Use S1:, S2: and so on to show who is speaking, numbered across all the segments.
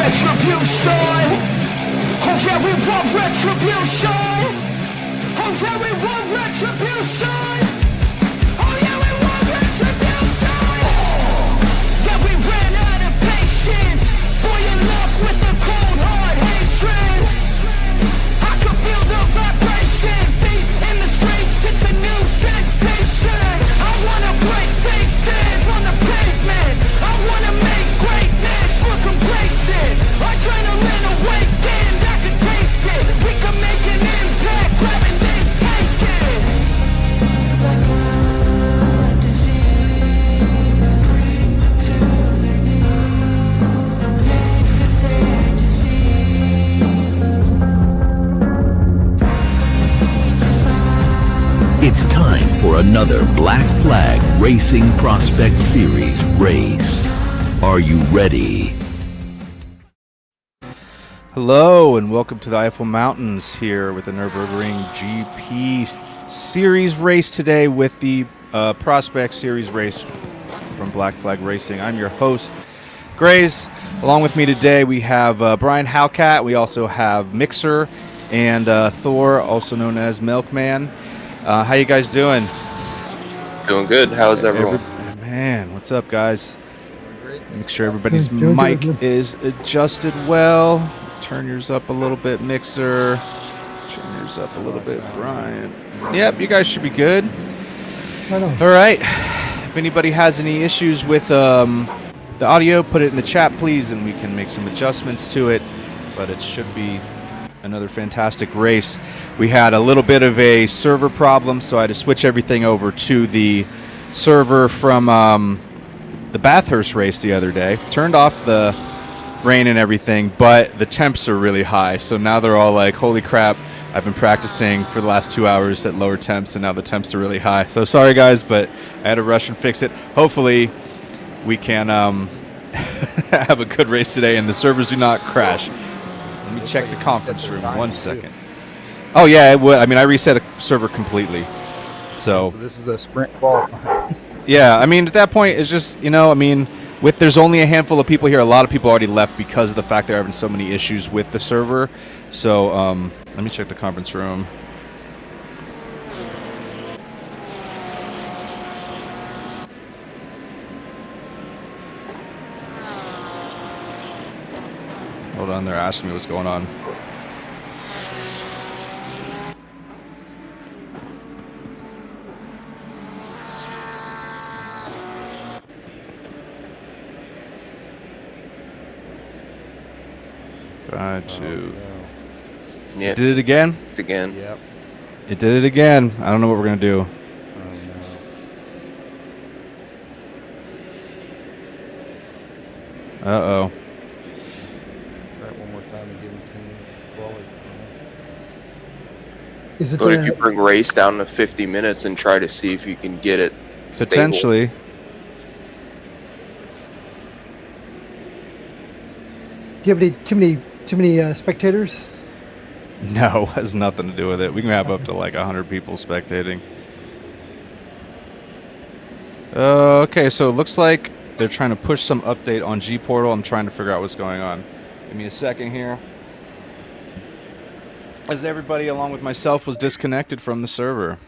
S1: retribution. Oh yeah, we want retribution. Oh yeah, we want retribution. Oh yeah, we want retribution. Yeah, we ran out of patience. For your love with the cold hard hatred. I can feel the vibration. Feet in the streets, it's a new sensation. I wanna break faces on the pavement. I wanna make greatness look complacent. Adrenaline awakened, I can taste it. We can make an impact, grab and then take it. Like a disease, free to their knees. Take the fantasy.
S2: It's time for another Black Flag Racing Prospect Series race. Are you ready?
S3: Hello and welcome to the Eiffel Mountains here with the Nurburgring GP Series race today with the Prospect Series race from Black Flag Racing. I'm your host, Grays. Along with me today we have Brian Howcat. We also have Mixer and Thor, also known as Milkman. How you guys doing?
S4: Doing good. How's everyone?
S3: Man, what's up, guys? Make sure everybody's mic is adjusted well. Turn yours up a little bit, Mixer. Turn yours up a little bit, Brian. Yep, you guys should be good. All right. If anybody has any issues with the audio, put it in the chat, please, and we can make some adjustments to it. But it should be another fantastic race. We had a little bit of a server problem, so I had to switch everything over to the server from the Bathurst race the other day. Turned off the rain and everything, but the temps are really high. So now they're all like, holy crap, I've been practicing for the last 2 hours at lower temps, and now the temps are really high. So sorry, guys, but I had to rush and fix it. Hopefully, we can have a good race today, and the servers do not crash. Let me check the conference room 1 second. Oh, yeah, it would. I mean, I reset a server completely. So
S5: this is a sprint qualifying.
S3: Yeah, I mean, at that point, it's just, you know, I mean, with there's only a handful of people here, a lot of people already left because of the fact they're having so many issues with the server. So let me check the conference room. Hold on, they're asking me what's going on.
S4: Yeah.
S3: It did it again?
S4: Again.
S5: Yep.
S3: It did it again. I don't know what we're going to do. Uh-oh.
S5: Try it one more time and give him 10 minutes to qualify.
S6: Is it
S4: But if you bring race down to 50 minutes and try to see if you can get it
S3: Potentially.
S6: Do you have too many spectators?
S3: No, has nothing to do with it. We can have up to like 100 people spectating. Okay, so it looks like they're trying to push some update on G Portal. I'm trying to figure out what's going on. Give me a second here. As everybody, along with myself, was disconnected from the server.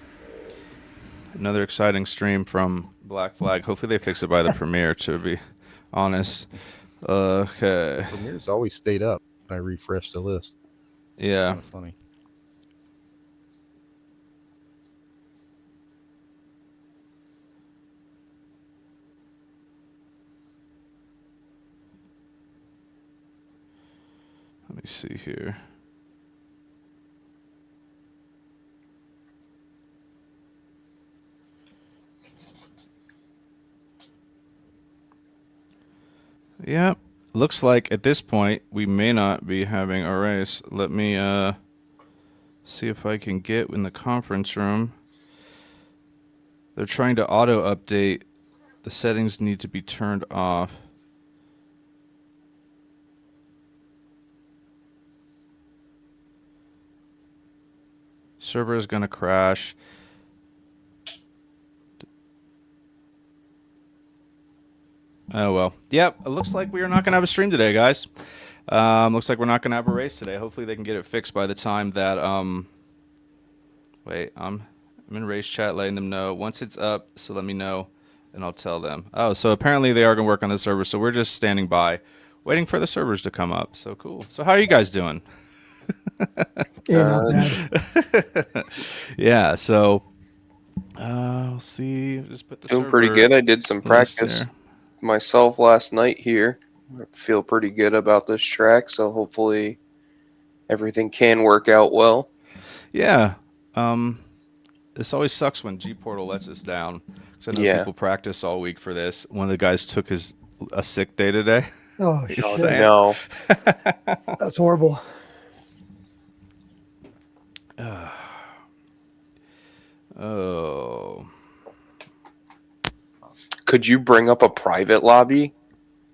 S3: Another exciting stream from Black Flag. Hopefully they fix it by the premiere, to be honest. Okay.
S5: Premiere's always stayed up. I refreshed the list.
S3: Yeah.
S5: Kind of funny.
S3: Let me see here. Yep. Looks like at this point we may not be having a race. Let me see if I can get in the conference room. They're trying to auto update. The settings need to be turned off. Server is going to crash. Oh, well. Yep, it looks like we are not going to have a stream today, guys. Looks like we're not going to have a race today. Hopefully they can get it fixed by the time that wait, I'm in race chat letting them know once it's up, so let me know and I'll tell them. Oh, so apparently they are going to work on the server, so we're just standing by waiting for the servers to come up. So cool. So how are you guys doing?
S6: Yeah, not bad.
S3: Yeah, so we'll see. Just put the
S4: Doing pretty
S3: server
S4: good. I did some
S3: list
S4: practice
S3: there.
S4: myself last night here. I feel pretty good about this track, so hopefully everything can work out well.
S3: Yeah. This always sucks when G Portal lets us down. Because I know
S4: Yeah.
S3: people practice all week for this. One of the guys took a sick day today.
S6: Oh,
S3: It's
S6: shit.
S3: sad.
S4: No.
S6: That's horrible.
S3: Oh.
S4: Could you bring up a private lobby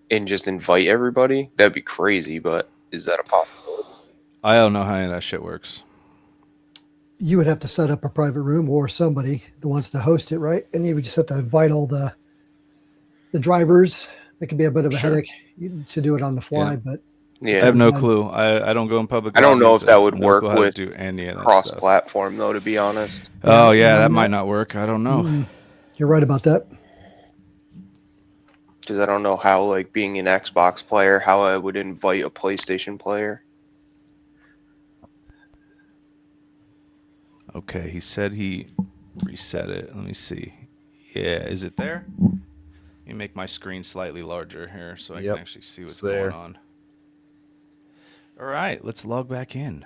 S4: and just invite everybody? That'd be crazy, but is that a possibility?
S3: I don't know how any of that shit works.
S6: You would have to set up a private room or somebody that wants to host it, right? And you would just have to invite all the drivers. It could be a bit of a
S4: Sure.
S6: headache to do it on the fly,
S3: Yeah.
S6: but
S3: I
S4: Yeah.
S3: have no clue. I don't go in public.
S4: I don't know
S3: lobbies.
S4: if that would
S3: No
S4: work
S3: clue how to
S4: with
S3: do any of that stuff.
S4: cross-platform, though, to be honest.
S3: Oh yeah,
S6: Yeah,
S3: that
S6: I'm
S3: might
S6: not-
S3: not work. I don't know.
S6: you're right about that.
S4: Because I don't know how, like, being an Xbox player, how I would invite a PlayStation player.
S3: Okay, he said he reset it. Let me see. Yeah, is it there? Let me make my screen slightly larger here so I
S5: Yep,
S3: can actually see what's
S5: it's there.
S3: going on. All right, let's log back in.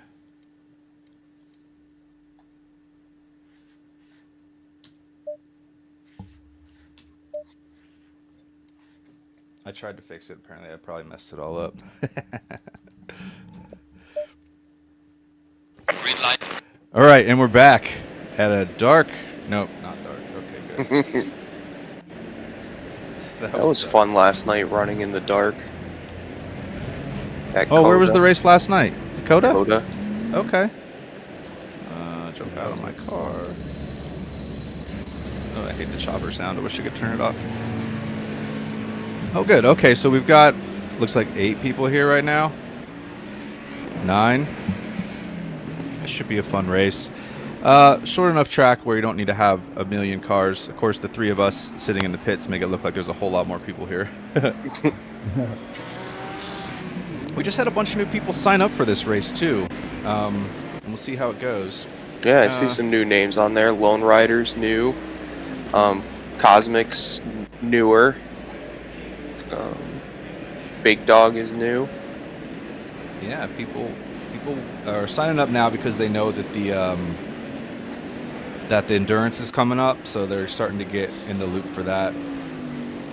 S3: I tried to fix it. Apparently, I probably messed it all up. All right, and we're back at a dark. Nope, not dark. Okay, good.
S4: That was fun last night, running in the dark. At
S3: Oh, where was
S4: Coda.
S3: the race last night? Dakota?
S4: Coda.
S3: Okay. Jump out of my car. Oh, I hate the chopper sound. I wish I could turn it off. Oh, good. Okay, so we've got, looks like 8 people here right now. 9. This should be a fun race. Short enough track where you don't need to have a million cars. Of course, the 3 of us sitting in the pits make it look like there's a whole lot more people here. We just had a bunch of new people sign up for this race, too. And we'll see how it goes.
S4: Yeah, I see some new names on there. Lone Rider's new. Cosmic's newer. Big Dog is new.
S3: Yeah, people are signing up now because they know that the endurance is coming up, so they're starting to get in the loop for that.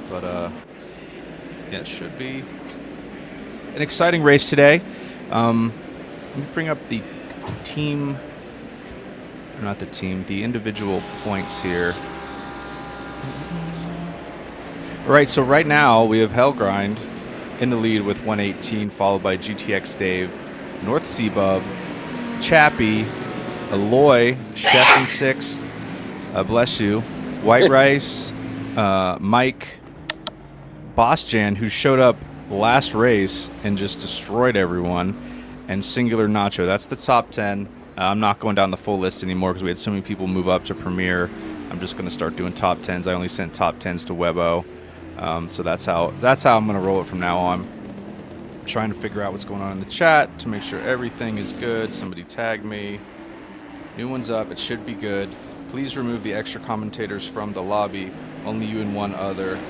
S3: But yeah, it should be an exciting race today. Let me bring up the team, or not the team, the individual points here. All right, so right now we have Hellgrind in the lead with 118, followed by GTX Dave, North Sea Bub, Chappie, Aloy, Chef in 6th, bless you, White Rice, Mike, Boss Jan, who showed up last race and just destroyed everyone, and Singular Nacho. That's the top 10. I'm not going down the full list anymore because we had so many people move up to Premier. I'm just going to start doing top 10s. I only sent top 10s to Webbo. So that's how I'm going to roll it from now on. Trying to figure out what's going on in the chat to make sure everything is good. Somebody tag me. New one's up. It should be good. Please remove the extra commentators from the lobby. Only you and one other.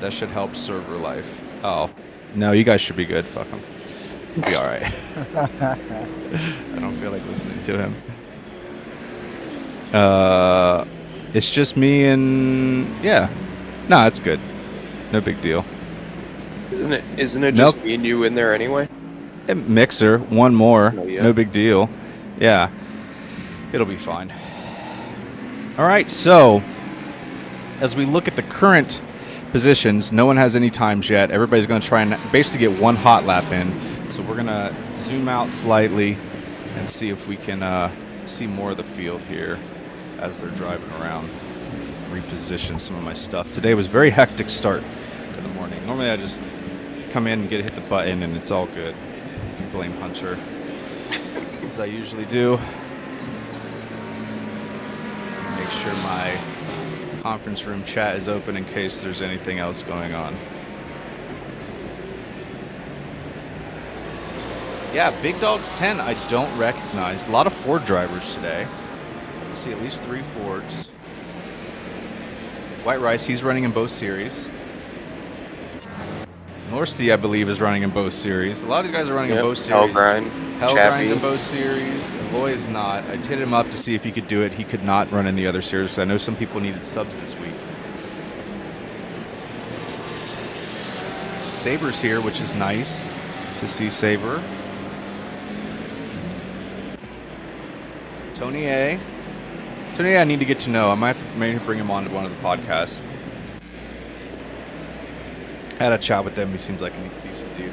S3: That should help server life. Oh. No, you guys should be good. Fuck them. You'll be alright. I don't feel like listening to him. It's just me and... Yeah. No, it's good. No big deal.
S4: Isn't it just
S3: Nope.
S4: me and you in there anyway?
S3: Mixer, one more.
S4: Oh, yeah.
S3: No big deal. Yeah. It'll be fine. All right, so as we look at the current positions, no one has any times yet. Everybody's going to try and basically get one hot lap in. So we're going to zoom out slightly and see if we can see more of the field here as they're driving around. Reposition some of my stuff. Today was a very hectic start to the morning. Normally I just come in and hit the button, and it's all good. Blame Hunter, as I usually do. Make sure my conference room chat is open in case there's anything else going on. Yeah, Big Dogs 10 I don't recognize. A lot of Ford drivers today. I see at least 3 Fords. White Rice, he's running in both series. North Sea, I believe, is running in both series. A lot of these guys are running in both series. Hellgrind's in both series. Eloy is not. I hit him up to see if he could do it. He could not run in the other series because I know some people needed subs this week. Saber's here, which is nice to see Saber. Tony A. Tony A, I need to get to know. I might have to maybe bring him on to one of the podcasts. Had a chat with him. He seems like a decent dude.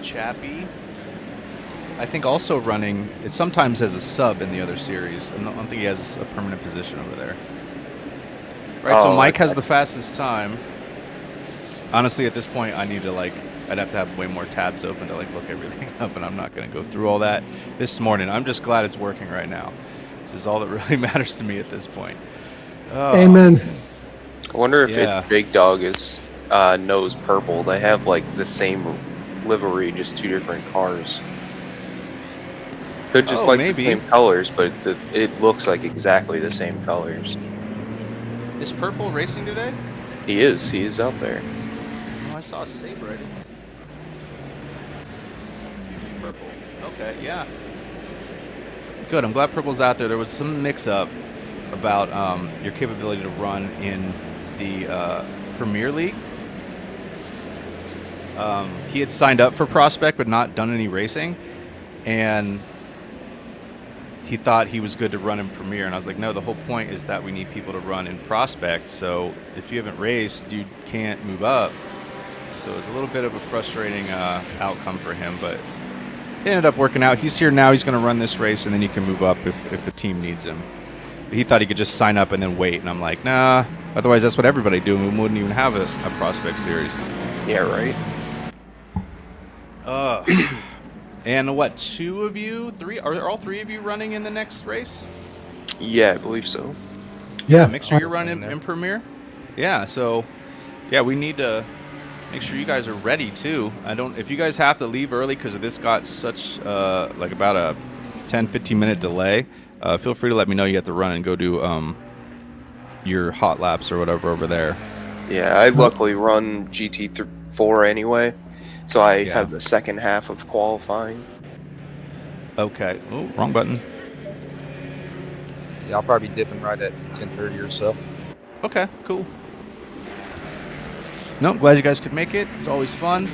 S3: Chappie, I think also running, it sometimes has a sub in the other series. I don't think he has a permanent position over there. Right, so Mike has the fastest time. Honestly, at this point, I need to I'd have to have way more tabs open to look everything up, and I'm not going to go through all that this morning. I'm just glad it's working right now. This is all that really matters to me at this point.
S6: Amen.
S4: I wonder if it's Big Dog is nose purple. They have the same livery, just 2 different cars. Could just
S3: maybe.
S4: the same colors, but it looks like exactly the same colors.
S3: Is Purple racing today?
S4: He is out there.
S3: Oh, I saw a Saber. I didn't see. Purple. Okay, yeah. Good. I'm glad Purple's out there. There was some mix-up about your capability to run in the Premier League. He had signed up for Prospect but not done any racing, and he thought he was good to run in Premier, and I was like, no, the whole point is that we need people to run in Prospect, so if you haven't raced, you can't move up. So it was a little bit of a frustrating outcome for him, but it ended up working out. He's here now. He's going to run this race, and then he can move up if the team needs him. He thought he could just sign up and then wait, and I'm like, nah. Otherwise, that's what everybody do, and we wouldn't even have a Prospect series.
S4: Yeah, right.
S3: And what, 2 of you, 3? Are all 3 of you running in the next race?
S4: Yeah, I believe so.
S6: Yeah.
S3: Make sure you're running in Premier. Yeah, so yeah, we need to make sure you guys are ready too. If you guys have to leave early because this got such about a 10-15 minute delay, feel free to let me know you have to run and go do your hot laps or whatever over there.
S4: Yeah, I luckily run GT4 anyway, so I have the second half of qualifying.
S3: Okay. Oh, wrong button.
S5: Yeah, I'll probably be dipping right at 10:30 or so.
S3: Okay, cool. No, glad you guys could make it. It's always fun.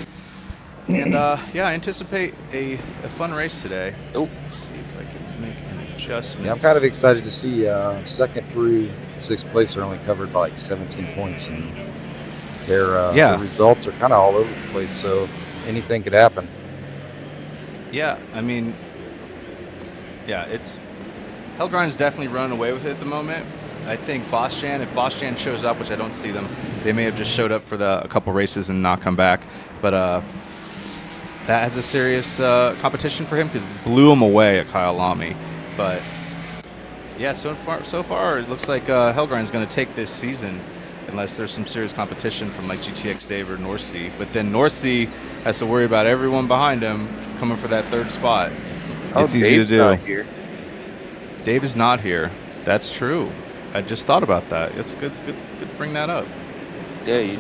S3: And yeah, I anticipate a fun race today.
S4: Oh.
S3: Let's see if I can make an adjustment.
S5: Yeah, I'm kind of excited to see second through 6th place are only covered by 17 points, and their results are kind of all over the place, so anything could happen.
S3: Yeah, I mean, it's Hellgrind's definitely running away with it at the moment. I think if Boschan shows up, which I don't see them, they may have just showed up for a couple races and not come back. But that has a serious competition for him because it blew him away at Kyle Lamy. But yeah, so far it looks like Hellgrind's going to take this season unless there's some serious competition from GTX Dave or North Sea. But then North Sea has to worry about everyone behind him coming for that 3rd spot. It's easy
S4: Dave's
S3: to do.
S4: Not here.
S3: Dave is not here. That's true. I just thought about that. It's good to bring that up.
S4: Yeah, you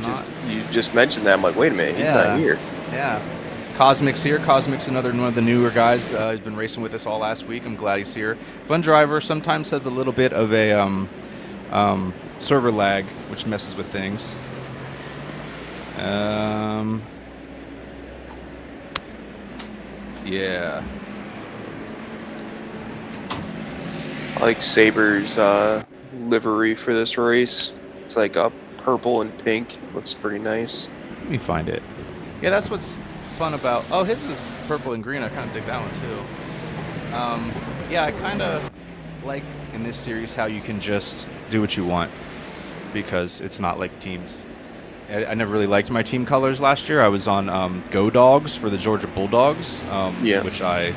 S4: just mentioned that. I'm like, wait a minute, he's not here.
S3: Yeah. Cosmic's here. Cosmic's one of the newer guys. He's been racing with us all last week. I'm glad he's here. Fun driver. Sometimes has a little bit of a server lag, which messes with things. Yeah.
S4: I like Saber's livery for this race. It's like a purple and pink. Looks pretty nice.
S3: Let me find it. Yeah, that's what's fun about. Oh, his is purple and green. I kind of dig that one too. Yeah, I kind of like in this series how you can just do what you want because it's not like teams. I never really liked my team colors last year. I was on Go Dogs for the Georgia Bulldogs, which I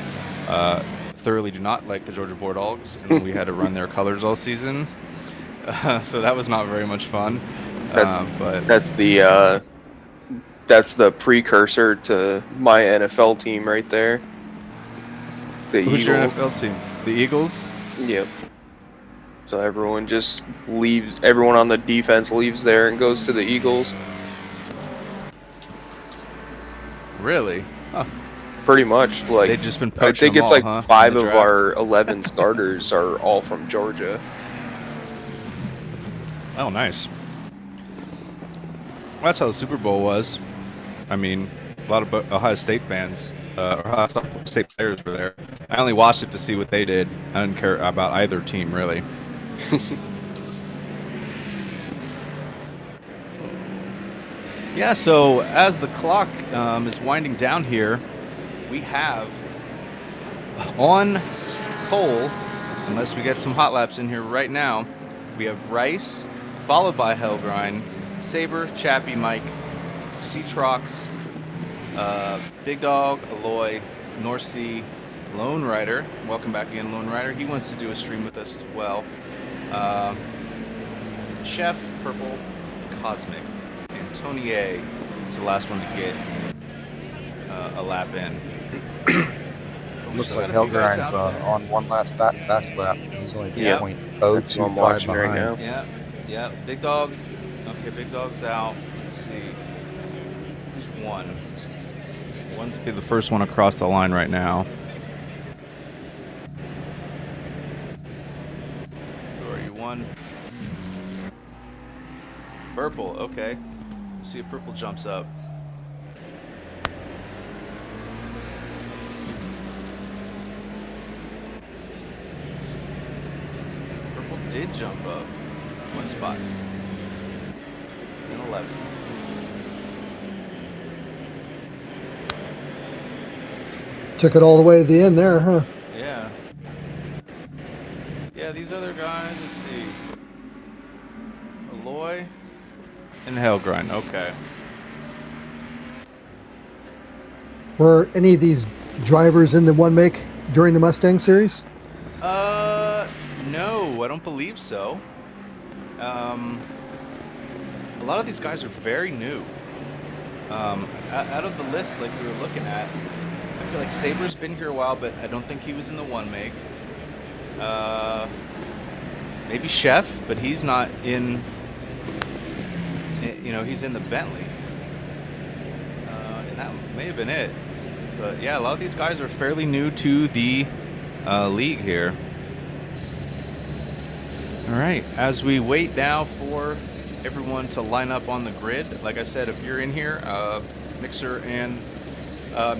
S3: thoroughly do not like the Georgia Bulldogs, and we had to run their colors all season. So that was not very much fun.
S4: That's the precursor to my NFL team right there. The
S3: Who's your
S4: Eagles.
S3: NFL team? The Eagles?
S4: Yep. So everyone just leaves. Everyone on the defense leaves there and goes to the Eagles.
S3: Really? Huh.
S4: Pretty much. Like
S3: They've just been
S4: I
S3: poaching
S4: think
S3: them
S4: it's
S3: all,
S4: like
S3: huh,
S4: 5
S3: in the
S4: of
S3: draft?
S4: our 11 starters are all from Georgia.
S3: Oh, nice. Well, that's how the Super Bowl was. I mean, a lot of Ohio State fans, Ohio State players were there. I only watched it to see what they did. I didn't care about either team, really. Yeah, so as the clock is winding down here, we have on pole, unless we get some hot laps in here right now, we have Rice, followed by Hellgrind, Saber, Chappie, Mike, Seatrox, Big Dog, Aloy, North Sea, Lone Rider. Welcome back again, Lone Rider. He wants to do a stream with us as well. Chef, Purple, Cosmic, and Tony A is the last one to get a lap in.
S5: Looks like Hellgrind's on one last fast lap. He's only
S4: Yeah.
S5: 0.025 behind.
S4: Right now.
S3: Yeah. Big Dog. Okay, Big Dog's out. Let's see. Who's one? One's be the first one across the line right now. Who are you? One. Purple. Okay. See if Purple jumps up. Purple did jump up. One spot. And 11.
S6: Took it all the way to the end there, huh?
S3: Yeah. Yeah, these other guys, let's see. Aloy and Hellgrind, okay.
S6: Were any of these drivers in the one make during the Mustang series?
S3: No, I don't believe so. A lot of these guys are very new. Out of the list, like we were looking at, I feel like Saber's been here a while, but I don't think he was in the one make. Maybe Chef, but he's not in. You know, he's in the Bentley, and that may have been it. But yeah, a lot of these guys are fairly new to the league here. All right, as we wait now for everyone to line up on the grid, like I said, if you're in here, Mixer and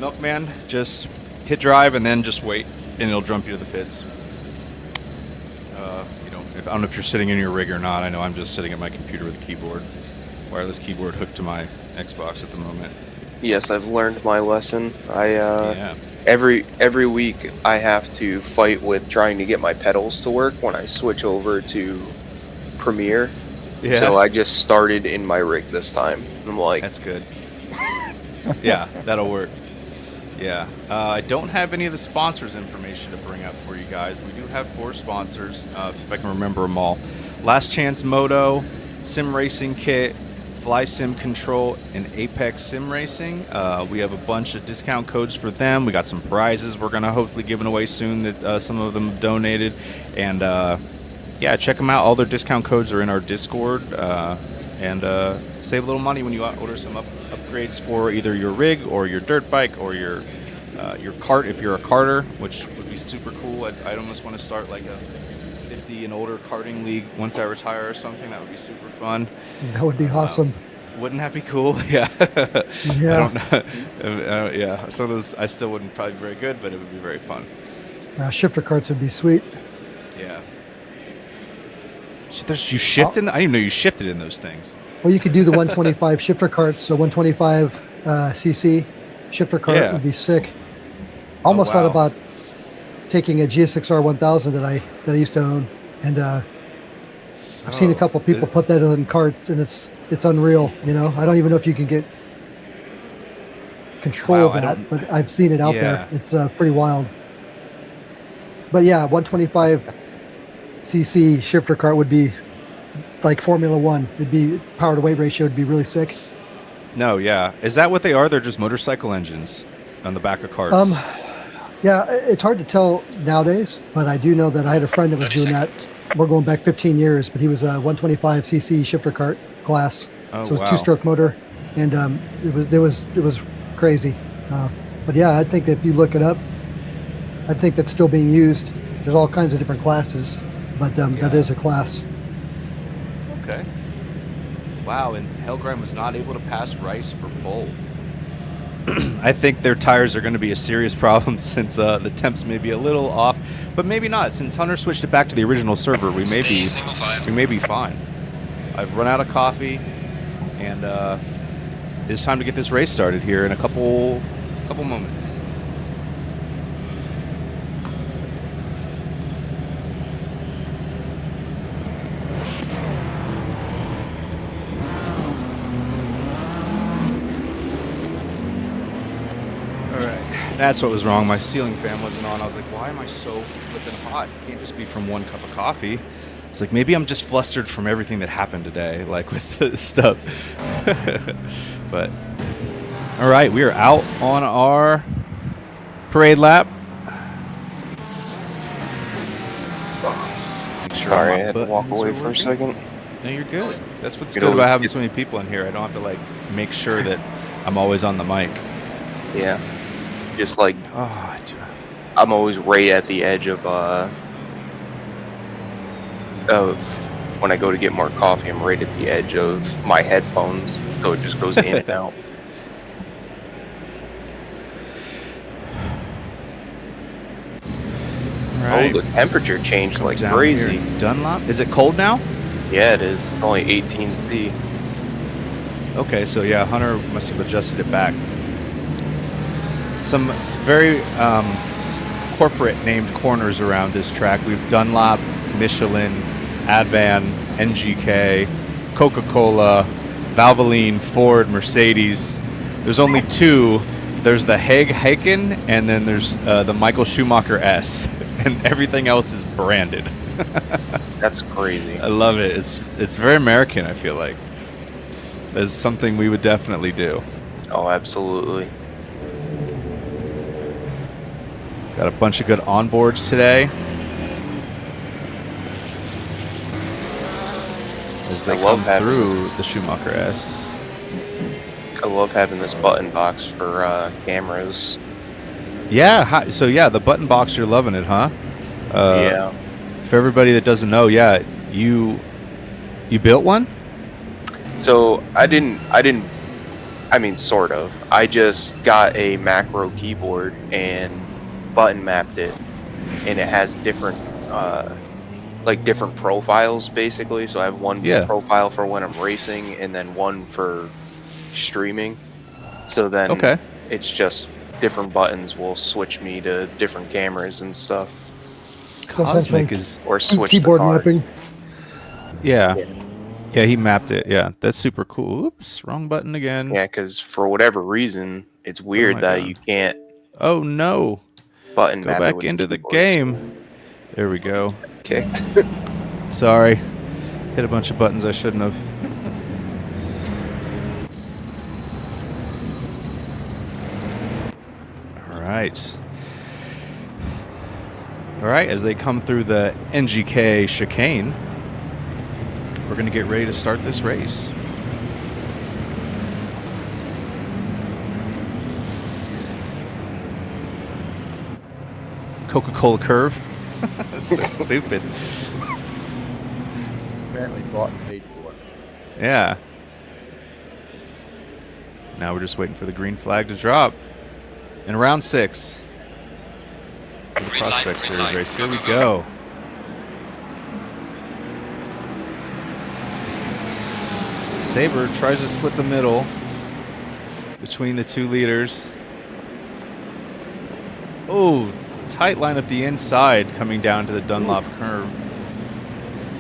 S3: Milkman, just hit drive and then just wait, and it'll jump you to the pits. You know, I don't know if you're sitting in your rig or not. I know I'm just sitting at my computer with a keyboard, wireless keyboard hooked to my Xbox at the moment.
S4: Yes, I've learned my lesson.
S3: Yeah.
S4: Every week I have to fight with trying to get my pedals to work when I switch over to Premiere.
S3: Yeah.
S4: So I just started in my rig this time. I'm like,
S3: That's good. Yeah, that'll work. Yeah. I don't have any of the sponsors information to bring up for you guys. We do have 4 sponsors, if I can remember them all. Last Chance Moto, Sim Racing Kit, Fly Sim Control, and Apex Sim Racing. We have a bunch of discount codes for them. We got some prizes we're going to hopefully giving away soon that some of them donated. And yeah, check them out. All their discount codes are in our Discord. And save a little money when you order some upgrades for either your rig or your dirt bike or your cart if you're a karter, which would be super cool. I'd almost want to start like a 50 and older karting league once I retire or something. That would be super fun.
S6: That would be awesome.
S3: Wouldn't that be cool? Yeah.
S6: Yeah.
S3: I don't know. Yeah. Some of those I still wouldn't probably be very good, but it would be very fun.
S6: Shifter carts would be sweet.
S3: Yeah. You shift in? I didn't even know you shifted in those things.
S6: Well, you could do the 125 shifter carts, so 125 cc shifter cart
S3: Yeah.
S6: would be sick. Almost thought
S3: wow.
S6: about taking a GSX-R 1000 that I used to own and I've seen a couple people put that in carts, and it's unreal. You know, I don't even know if you can get control of that, but I've seen it out there. It's pretty wild. But yeah, 125 cc shifter cart would be like Formula One. It'd be power to weight ratio would be really sick.
S3: No, yeah. Is that what they are? They're just motorcycle engines on the back of carts.
S6: Yeah, it's hard to tell nowadays, but I do know that I had a friend that was doing that. We're going back 15 years, but he was a 125 cc shifter cart class.
S3: Oh,
S6: so it was
S3: wow.
S6: 2-stroke motor, and it was crazy. But yeah, I think if you look it up, I think that's still being used. There's all kinds of different classes, but that is a class.
S3: Okay. Wow, and Hellgrind was not able to pass Rice for pole. I think their tires are going to be a serious problem since the temps may be a little off, but maybe not. Since Hunter switched it back to the original server, we may be fine. I've run out of coffee, and it's time to get this race started here in a couple moments. That's what was wrong. My ceiling fan wasn't on. I was like, why am I so flipping hot? It can't just be from one cup of coffee. It's like, maybe I'm just flustered from everything that happened today, like with the stuff. But, all right, we are out on our parade lap.
S4: Sorry, I had to walk away for a second.
S3: No, you're good. That's what's good about having so many people in here. I don't have to, like, make sure that I'm always on the mic.
S4: Yeah. Just like, I'm always right at the edge of when I go to get more coffee, I'm right at the edge of my headphones, so it just goes in and out.
S3: Right.
S4: Oh, the temperature changed like crazy.
S3: Dunlop? Is it cold now?
S4: Yeah, it is. It's only 18°C.
S3: Okay, so yeah, Hunter must have adjusted it back. Some very corporate named corners around this track. We've Dunlop, Michelin, Advan, NGK, Coca-Cola, Valvoline, Ford, Mercedes. There's only two. There's the Hagen, and then there's the Michael Schumacher S, and everything else is branded.
S4: That's crazy.
S3: I love it. It's very American, I feel like. That's something we would definitely do.
S4: Oh, absolutely.
S3: Got a bunch of good onboards today. As they come through the Schumacher S.
S4: I love having this button box for cameras.
S3: Yeah, so yeah, the button box, you're loving it, huh?
S4: Yeah.
S3: For everybody that doesn't know, yeah, you built one?
S4: So I mean, sort of. I just got a macro keyboard and button mapped it, and it has different different profiles basically. So I have one profile for when I'm racing, and then one for streaming. So then it's just different buttons will switch me to different cameras and stuff.
S3: Cosmic is
S4: or switch
S6: keyboard
S4: the cars.
S6: mapping.
S3: Yeah, he mapped it. Yeah, that's super cool. Oops, wrong button again.
S4: Yeah, because for whatever reason, it's weird that you can't.
S3: Oh no!
S4: Button
S3: go back into the game. There we go.
S4: Kicked.
S3: Sorry, hit a bunch of buttons I shouldn't have. All right, as they come through the NGK chicane, we're going to get ready to start this race. Coca-Cola curve. So stupid.
S5: It's apparently bought and paid for.
S3: Yeah. Now we're just waiting for the green flag to drop. In round 6 of the Prospect Series race. Here we go. Sabre tries to split the middle between the two leaders. Oh, tight line up the inside coming down to the Dunlop curve.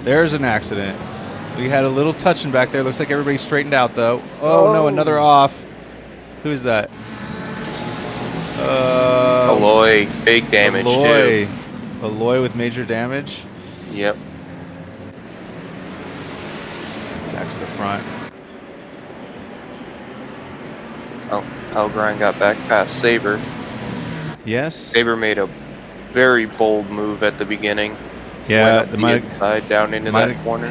S3: There's an accident. We had a little touching back there. Looks like everybody straightened out, though. Oh, no, another off. Who's that?
S4: Alloy, big damage, too.
S3: Alloy with major damage.
S4: Yep.
S3: Back to the front.
S4: Oh, Hellgrind got back past Saber.
S3: Yes.
S4: Saber made a very bold move at the beginning.
S3: Yeah,
S4: went up the inside down into that corner.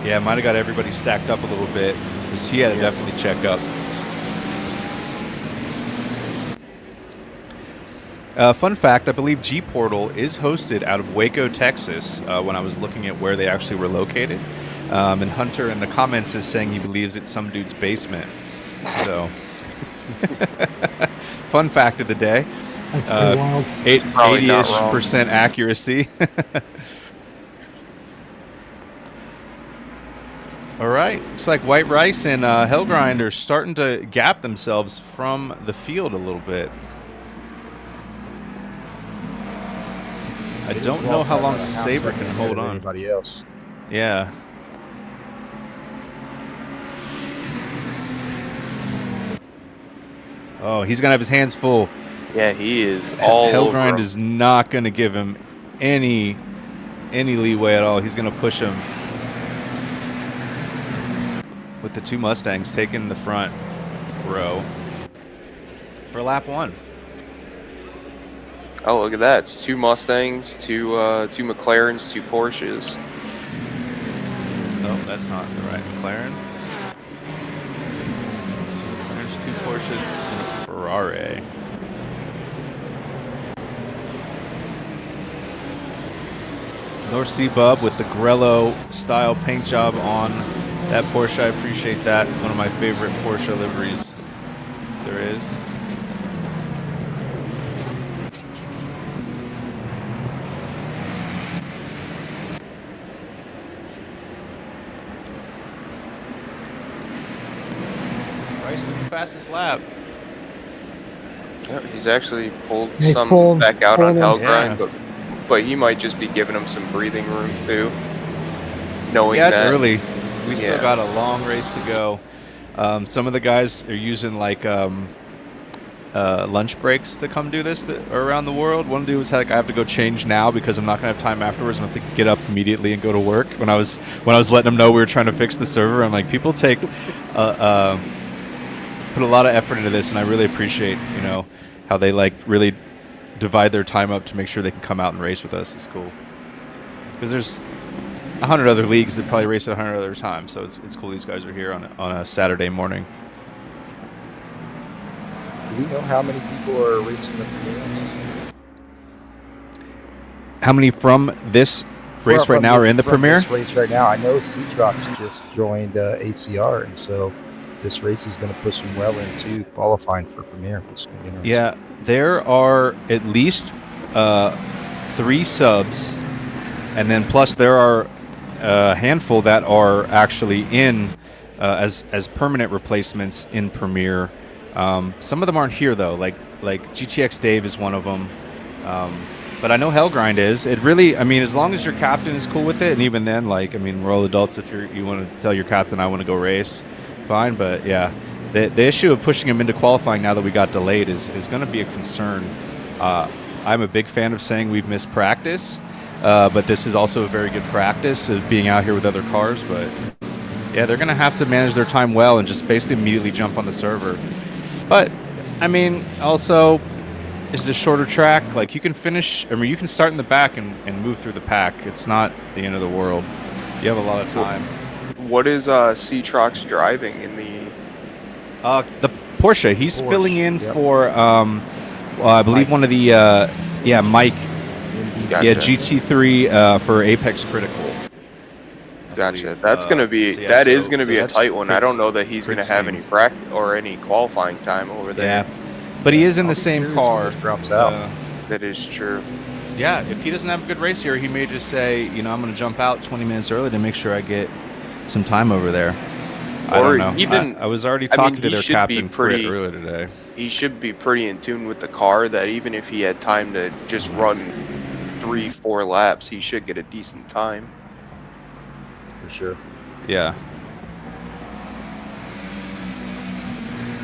S3: Yeah, might have got everybody stacked up a little bit because he had to definitely check up. Fun fact, I believe G-Portal is hosted out of Waco, Texas, when I was looking at where they actually were located. And Hunter in the comments is saying he believes it's some dude's basement. So, fun fact of the day.
S6: That's pretty wild.
S3: 80-ish% accuracy. All right, looks like White Rice and Hellgrind are starting to gap themselves from the field a little bit. I don't know how long Saber can hold on.
S5: Anybody else?
S3: Yeah. Oh, he's gonna have his hands full.
S4: Yeah, he is all
S3: Hellgrind
S4: over.
S3: is not gonna give him any leeway at all. He's gonna push him. With the two Mustangs taking the front row for lap 1.
S4: Oh, look at that. It's 2 Mustangs, two McLarens, 2 Porsches.
S3: No, that's not the right McLaren. 2 McLarens, 2 Porsches, and a Ferrari. North Sea Bub with the Grello style paint job on that Porsche. I appreciate that. One of my favorite Porsche liveries there is. Rice with the fastest lap.
S4: Yeah, he's actually pulled
S6: He's
S4: some
S6: pulling-
S4: back out on
S6: pulling him.
S4: Hellgrind, but he might just be giving him some breathing room too. Knowing
S3: Yeah,
S4: that
S3: it's early. We still got a long race to go. Some of the guys are using like lunch breaks to come do this around the world. One dude was like, "I have to go change now because I'm not gonna have time afterwards. I'm gonna have to get up immediately and go to work." When I was letting them know we were trying to fix the server, I'm like, people take put a lot of effort into this, and I really appreciate how they like really divide their time up to make sure they can come out and race with us. It's cool because there's 100 other leagues that probably race at 100 other times, so it's cool these guys are here on a Saturday morning.
S5: Do we know how many people are racing the Premier on this?
S3: How many from this race right now are in the Premier?
S5: This race right now, I know C-Trox just joined ACR, and so this race is going to push him well into qualifying for Premier, which is going to be interesting.
S3: Yeah, there are at least 3 subs, and then plus there are a handful that are actually in as permanent replacements in Premier. Some of them aren't here though, like GTX Dave is one of them. But I know Hellgrind is. It really, I mean, as long as your captain is cool with it, and even then, like, I mean, we're all adults. If you want to tell your captain I want to go race, fine. But yeah, the issue of pushing him into qualifying now that we got delayed is going to be a concern. I'm a big fan of saying we've missed practice, but this is also a very good practice of being out here with other cars. But yeah, they're going to have to manage their time well and just basically immediately jump on the server. But I mean, also, it's a shorter track. Like, you can finish, I mean, you can start in the back and move through the pack. It's not the end of the world. You have a lot of time.
S4: What is C-Trox driving in the
S3: Porsche? He's filling in for I believe Mike. One of the Mike.
S4: Gotcha.
S3: Yeah, GT3 for Apex Critical.
S4: Gotcha. That's gonna be is gonna be a tight one. I don't know that he's gonna have any practice or any qualifying time over there.
S3: Yeah, but he is in the same car.
S5: Drops out.
S4: That is true.
S3: Yeah, if he doesn't have a good race here, he may just say, I'm going to jump out 20 minutes early to make sure I get some time over there. I don't know.
S4: Even,
S3: I was already talking to their captain earlier today.
S4: He should be pretty in tune with the car that even if he had time to just run 3-4 laps, he should get a decent time.
S5: For sure.
S3: Yeah.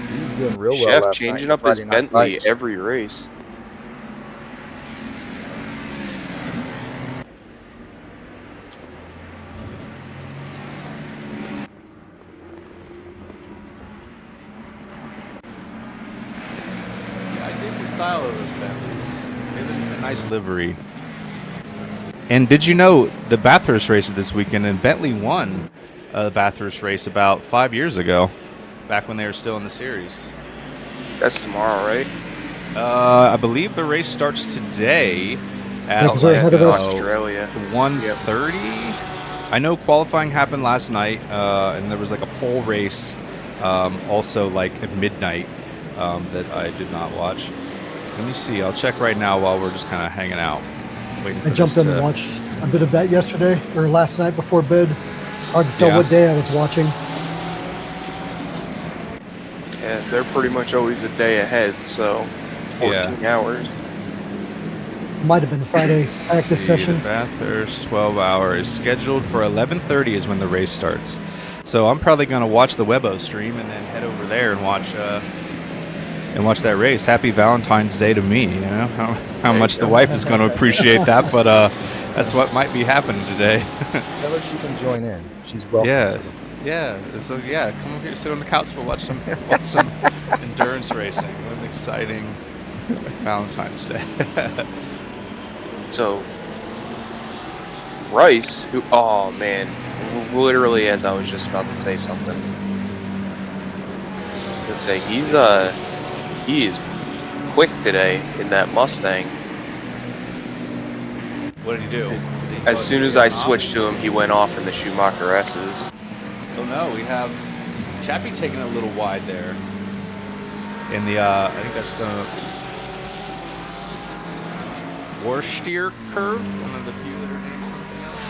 S5: He was doing real well
S4: Chef
S5: last
S4: changing
S5: night.
S4: up his
S5: Friday night
S4: Bentley
S5: lights.
S4: every race.
S3: Yeah, I dig the style of those Bentleys. They have a nice livery. And did you know the Bathurst races this weekend, and Bentley won the Bathurst race about 5 years ago, back when they were still in the series.
S4: That's tomorrow, right?
S3: I believe the race starts today at
S6: 'cause they're ahead of us.
S4: Australia.
S3: 1:30. I know qualifying happened last night, and there was like a pole race, also like at midnight, that I did not watch. Let me see. I'll check right now while we're just kind of hanging out. Waiting
S6: I
S3: for
S6: jumped
S3: this
S6: in and
S3: to-
S6: watched a bit of that yesterday or last night before bed. Hard to tell
S3: Yeah.
S6: what day I was watching.
S4: Yeah, they're pretty much always a day ahead, so 14 hours.
S6: Might have been Friday practice
S3: See,
S6: session.
S3: The Bathurst 12 hours scheduled for 11:30 is when the race starts. So I'm probably going to watch the Webbo stream and then head over there and watch that race. Happy Valentine's Day to me. You know how much the wife is going to appreciate that, but that's what might be happening today.
S5: Tell her she can join in. She's welcome.
S3: Yeah.
S5: To.
S3: Yeah, so yeah, come over here, sit on the couch. We'll watch some endurance racing. What an exciting Valentine's Day.
S4: So, Rice, who, oh man, literally as I was just about to say something. To say he is quick today in that Mustang.
S3: What did he do?
S4: As soon as I switched to him, he went off in the Schumacher S's.
S3: Oh no, we have Chappie taking a little wide there. In the, I think that's the Worcester curve, one of the few that are named something else.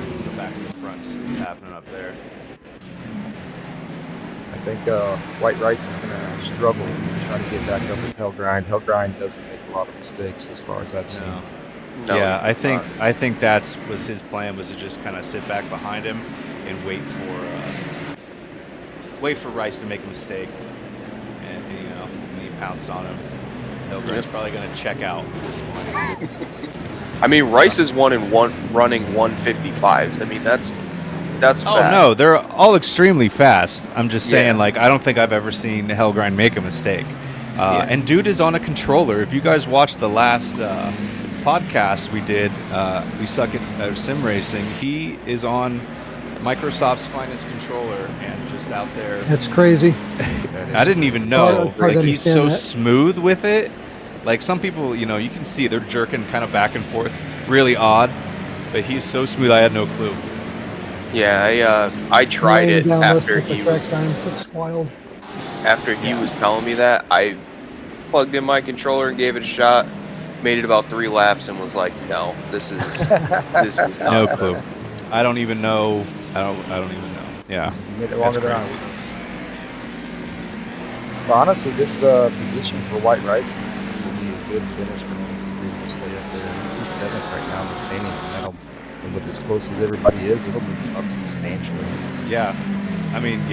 S3: Let's go back to the front, see what's happening up there.
S5: I think White Rice is going to struggle trying to get back up with Hellgrind. Hellgrind doesn't make a lot of mistakes as far as I've seen.
S3: No. Yeah, I think that's was his plan, was to just kind of sit back behind him and wait for Rice to make a mistake, and he pounced on him. Hellgrind's probably going to check out at this point.
S4: I mean, Rice is running 155s. I mean, that's fast.
S3: Oh no, they're all extremely fast. I'm just saying, like, I don't think I've ever seen Hellgrind make a mistake. And dude is on a controller. If you guys watched the last podcast we did, We Suck at Sim Racing, he is on Microsoft's finest controller and just out there.
S6: That's crazy.
S3: I didn't even know.
S6: It's hard to
S3: Like, he's so
S6: understand that.
S3: smooth with it. Like, some people, you can see they're jerking kind of back and forth. Really odd. But he's so smooth, I had no clue.
S4: Yeah, I tried
S6: Laying
S4: it
S6: down
S4: after
S6: listening for
S4: he
S6: track
S4: was
S6: times. It's wild.
S4: telling me that. I plugged in my controller and gave it a shot. Made it about 3 laps and was like, no, this is not
S3: No clue. I don't even know. I don't even know. Yeah.
S5: You made it
S3: That's
S5: longer than I
S3: crazy.
S5: would. But honestly, this position for White Rice will be a good finish for him if he's able to stay up there. He's in 7th right now in the standing medal. And with as close as everybody is, it'll move him up substantially.
S3: Yeah. I mean,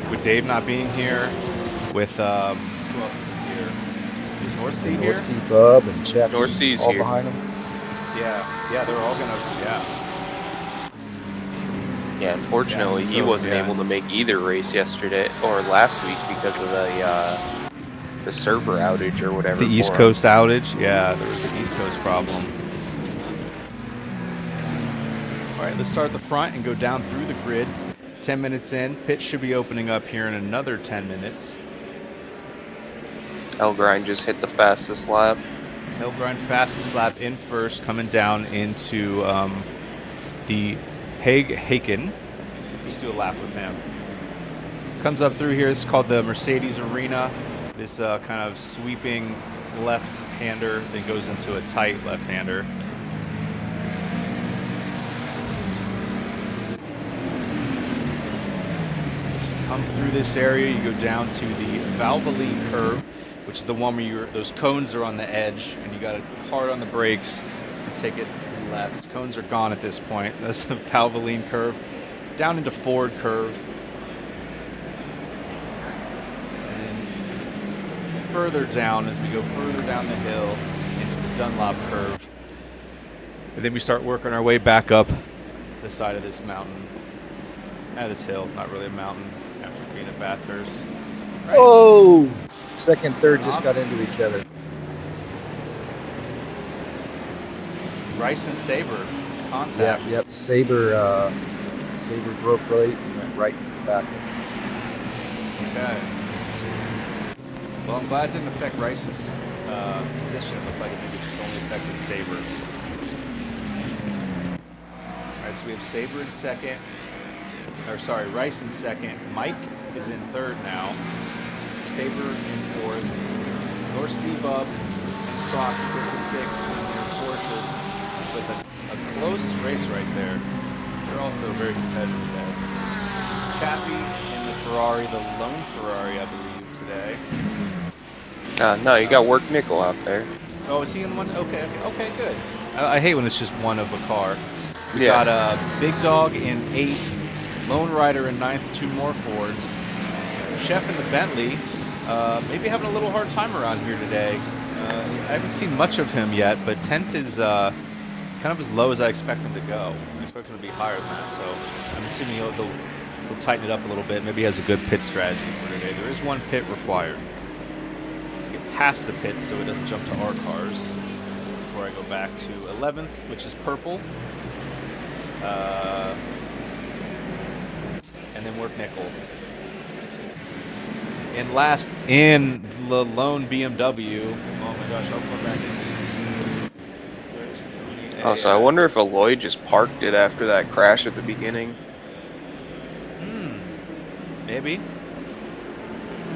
S3: with Dave not being here, with who else is here? Is North Sea here?
S5: North Sea Bub and Chappie
S4: North Sea's
S5: all
S4: here.
S5: behind him.
S3: Yeah, they're all gonna.
S4: Yeah, unfortunately,
S3: Yeah,
S4: he
S3: so,
S4: wasn't
S3: yeah.
S4: able to make either race yesterday or last week because of the server outage or whatever.
S3: The East
S4: for him.
S3: Coast outage. Yeah, there was an East Coast problem. All right, let's start at the front and go down through the grid. 10 minutes in, pit should be opening up here in another 10 minutes.
S4: Hellgrind just hit the fastest lap.
S3: Hellgrind fastest lap in first, coming down into the Hagen. Let's do a lap with him. Comes up through here. This is called the Mercedes Arena. This kind of sweeping left-hander that goes into a tight left-hander. Come through this area, you go down to the Valvoline curve. which is the one where those cones are on the edge and you got to hard on the brakes and take it left. His cones are gone at this point. That's a Valvoline curve. Down into Ford curve. And further down as we go further down the hill into the Dunlop curve. And then we start working our way back up the side of this mountain. This hill, not really a mountain after being at Bathurst. Right.
S5: Oh! Second, third just got into each other.
S3: Rice and Sabre contact.
S5: Yep. Sabre broke right and went right back.
S3: Okay. Well, I'm glad it didn't affect Rice's position. It looked like it just only affected Sabre. All right, so we have Sabre in second. Rice in second. Mike is in third now. Sabre in fourth. North Seabub, Crocs 56 in their Porsches with a close race right there. They're also very competitive today. Chappie in the Ferrari, the lone Ferrari, I believe, today.
S4: No, you got Work Nickel out there.
S3: Oh, is he in the one? Okay, good. I hate when it's just one of a car. We got Big Dog in 8th, Lone Rider in 9th, 2 more Fords. Chef in the Bentley, maybe having a little hard time around here today. I haven't seen much of him yet, but 10th is kind of as low as I expect him to go. I expect him to be higher than that, so I'm assuming he'll tighten it up a little bit. Maybe he has a good pit strategy for today. There is one pit required. Let's get past the pit so it doesn't jump to our cars before I go back to 11th, which is purple. And then Work Nickel. And last in the lone BMW. Oh my gosh, I'll come back in. Where's Tony?
S4: Oh, so I wonder if Aloy just parked it after that crash at the beginning.
S3: Maybe.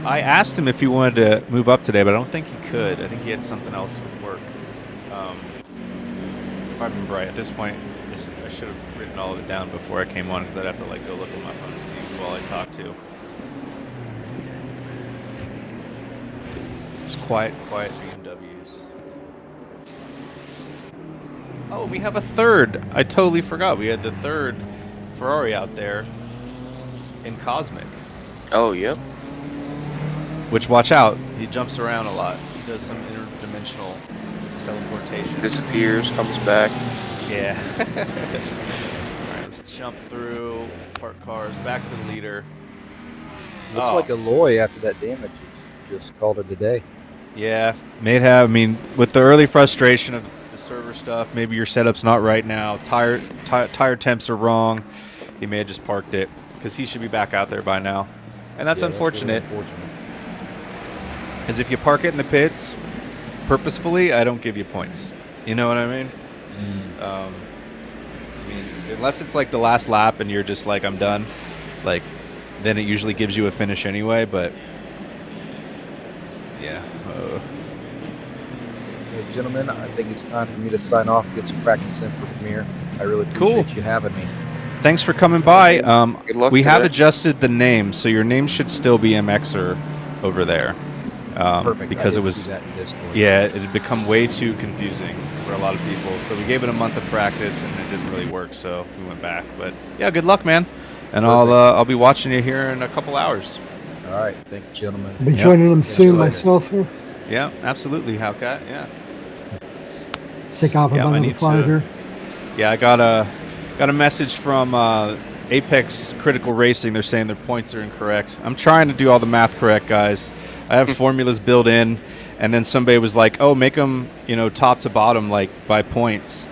S3: I asked him if he wanted to move up today, but I don't think he could. I think he had something else with work. If I remember right, at this point, I should have written all of it down before I came on because I'd have to go look at my phone and see who all I talked to. It's quiet BMWs. Oh, we have a third. I totally forgot. We had the third Ferrari out there in Cosmic.
S4: Oh, yep.
S3: Which, watch out, he jumps around a lot. He does some interdimensional teleportation.
S4: Disappears, comes back.
S3: Yeah. Alright, let's jump through, park cars, back to the leader.
S5: Looks like Aloy after that damage just called it a day.
S3: Yeah, may have. I mean, with the early frustration of the server stuff, maybe your setup's not right now, tire temps are wrong, he may have just parked it, because he should be back out there by now. And that's unfortunate.
S5: That's really unfortunate.
S3: Because if you park it in the pits purposefully, I don't give you points. You know what I mean? I mean, unless it's like the last lap and you're just like, I'm done, then it usually gives you a finish anyway, but yeah.
S5: Hey, gentlemen, I think it's time for me to sign off, get some practice in for Premiere. I really appreciate you having me.
S3: Thanks for coming by.
S4: Good luck
S3: we
S4: today.
S3: have adjusted the name, so your name should still be MXer over there.
S5: Perfect.
S3: Because
S5: I
S3: it was,
S5: see that in Discord.
S3: yeah, it had become way too confusing for a lot of people. So we gave it a month of practice, and it didn't really work. So we went back. But yeah, good luck, man. And I'll be watching you here in a couple hours.
S5: All right, thank you, gentlemen.
S6: I'll be joining them soon myself here.
S3: Yeah, absolutely, Hellcat. Yeah.
S6: Take off about another 5 here.
S3: Yeah, I got a message from Apex Critical Racing. They're saying their points are incorrect. I'm trying to do all the math correct, guys. I have formulas built in, and then somebody was like, "Oh, make them, top to bottom, by points,"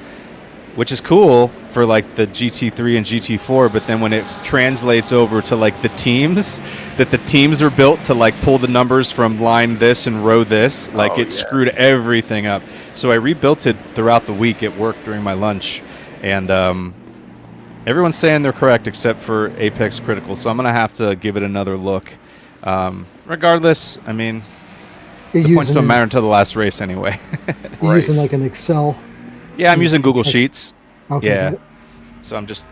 S3: which is cool for the GT3 and GT4. But then when it translates over to the teams, that the teams are built to pull the numbers from line this and row this, screwed everything up. So I rebuilt it throughout the week at work during my lunch, and everyone's saying they're correct except for Apex Critical. So I'm gonna have to give it another look. Regardless, I mean, the points don't matter until the last race anyway.
S6: You're using an Excel?
S3: Yeah, I'm using Google Sheets.
S6: Okay.
S3: Yeah. So I'm just,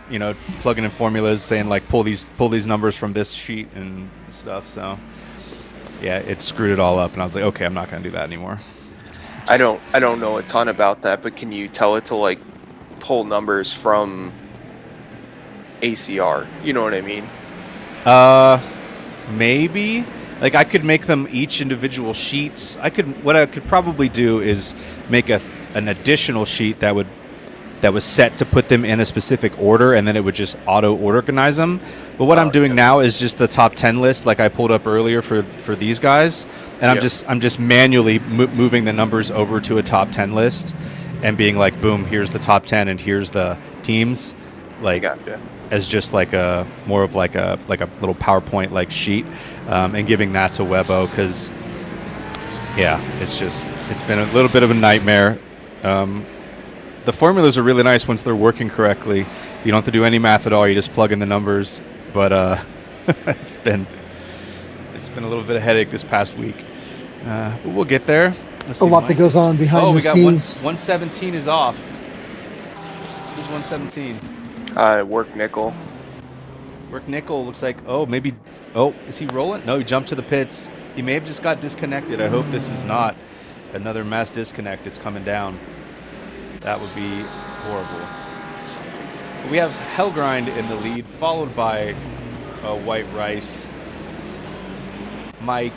S3: plugging in formulas saying pull these numbers from this sheet and stuff. So yeah, it screwed it all up, and I was like, okay, I'm not gonna do that anymore.
S4: I don't know a ton about that, but can you tell it to like pull numbers from ACR? You know what I mean?
S3: Maybe. Like I could make them each individual sheets. What I could probably do is make an additional sheet that was set to put them in a specific order, and then it would just auto-organize them. But what I'm doing now is just the top 10 list, like I pulled up earlier for these guys, and I'm just manually moving the numbers over to a top 10 list, and being like, boom, here's the top 10, and here's the teams, like as just like a more of like a little PowerPoint like sheet, and giving that to Webbo because, yeah, it's been a little bit of a nightmare. The formulas are really nice once they're working correctly. You don't have to do any math at all. You just plug in the numbers. But it's been a little bit of a headache this past week. But we'll get there.
S6: A lot that goes on behind the scenes.
S3: 117 is off. Who's 117?
S4: Work nickel.
S3: Work nickel looks like. Oh, maybe. Oh, is he rolling? No, he jumped to the pits. He may have just got disconnected. I hope this is not another mass disconnect. It's coming down. That would be horrible. But we have Hellgrind in the lead, followed by White Rice, Mike,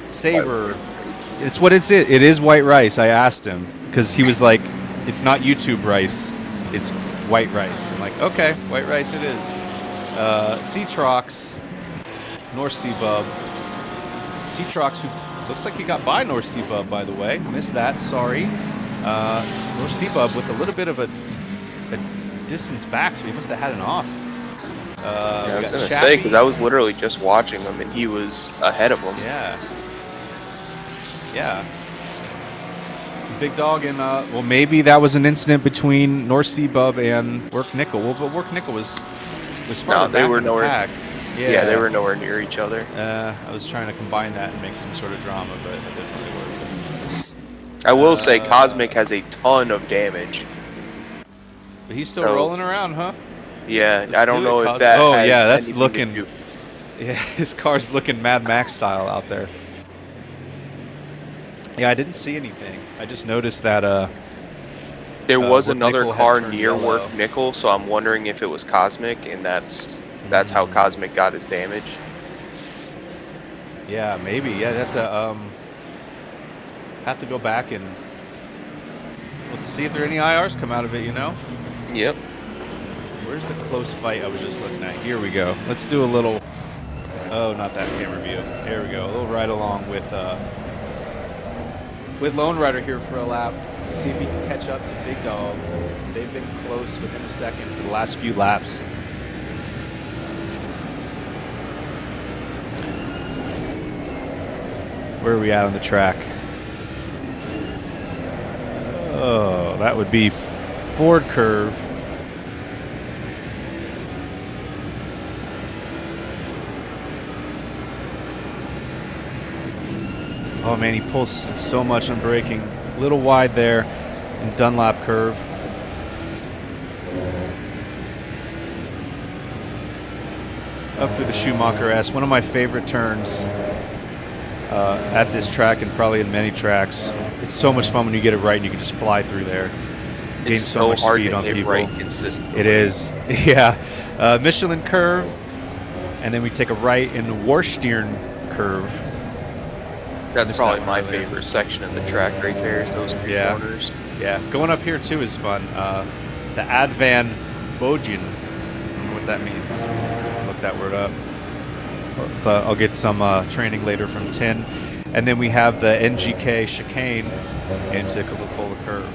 S3: Saber. It's what it is White Rice. I asked him because he was like, it's not YouTube rice, it's White Rice. I'm like, okay, White Rice it is. Cetrox, North Seabub. Cetrox, who looks like he got by North Seabub, by the way. Missed that, sorry. North Seabub with a little bit of a distance back, so he must have had an off.
S4: Yeah, I was going to say, because I was literally just watching him, and he was ahead of him.
S3: Yeah. Yeah. Big Dog and, well, maybe that was an incident between North Seabub and Work Nickel. Well, but Work Nickel was farther back in the pack.
S4: Yeah, they were nowhere near each other.
S3: I was trying to combine that and make some sort of drama, but it didn't really work.
S4: I will say Cosmic has a ton of damage.
S3: But he's still rolling around, huh?
S4: Yeah, I don't know if that.
S3: Oh, yeah, that's looking. Yeah, his car's looking Mad Max style out there. Yeah, I didn't see anything. I just noticed that.
S4: There was another car near Work Nickel, so I'm wondering if it was Cosmic, and that's how Cosmic got his damage.
S3: Yeah, maybe. Yeah, have to go back and let's see if there are any IRs come out of it, you know?
S4: Yep.
S3: Where's the close fight I was just looking at? Here we go. Let's do a little, oh, not that camera view. Here we go. A little ride along with Lone Rider here for a lap. See if he can catch up to Big Dog. They've been close within a second for the last few laps. Where are we at on the track? Oh, that would be Ford curve. Oh man, he pulls so much on braking. A little wide there in Dunlap curve. Up through the Schumacher S, one of my favorite turns at this track and probably in many tracks. It's so much fun when you get it right and you can just fly through there. Gain so much speed on people. Right consistently. It is, yeah. Michelin curve, and then we take a right in the Warstein curve.
S4: That's probably my favorite section of the track right there, is those three corners.
S3: Yeah, going up here too is fun. The Advan Bojan, I don't know what that means. I'll look that word up. I'll get some training later from Tin. And then we have the NGK chicane into Coca-Cola curve.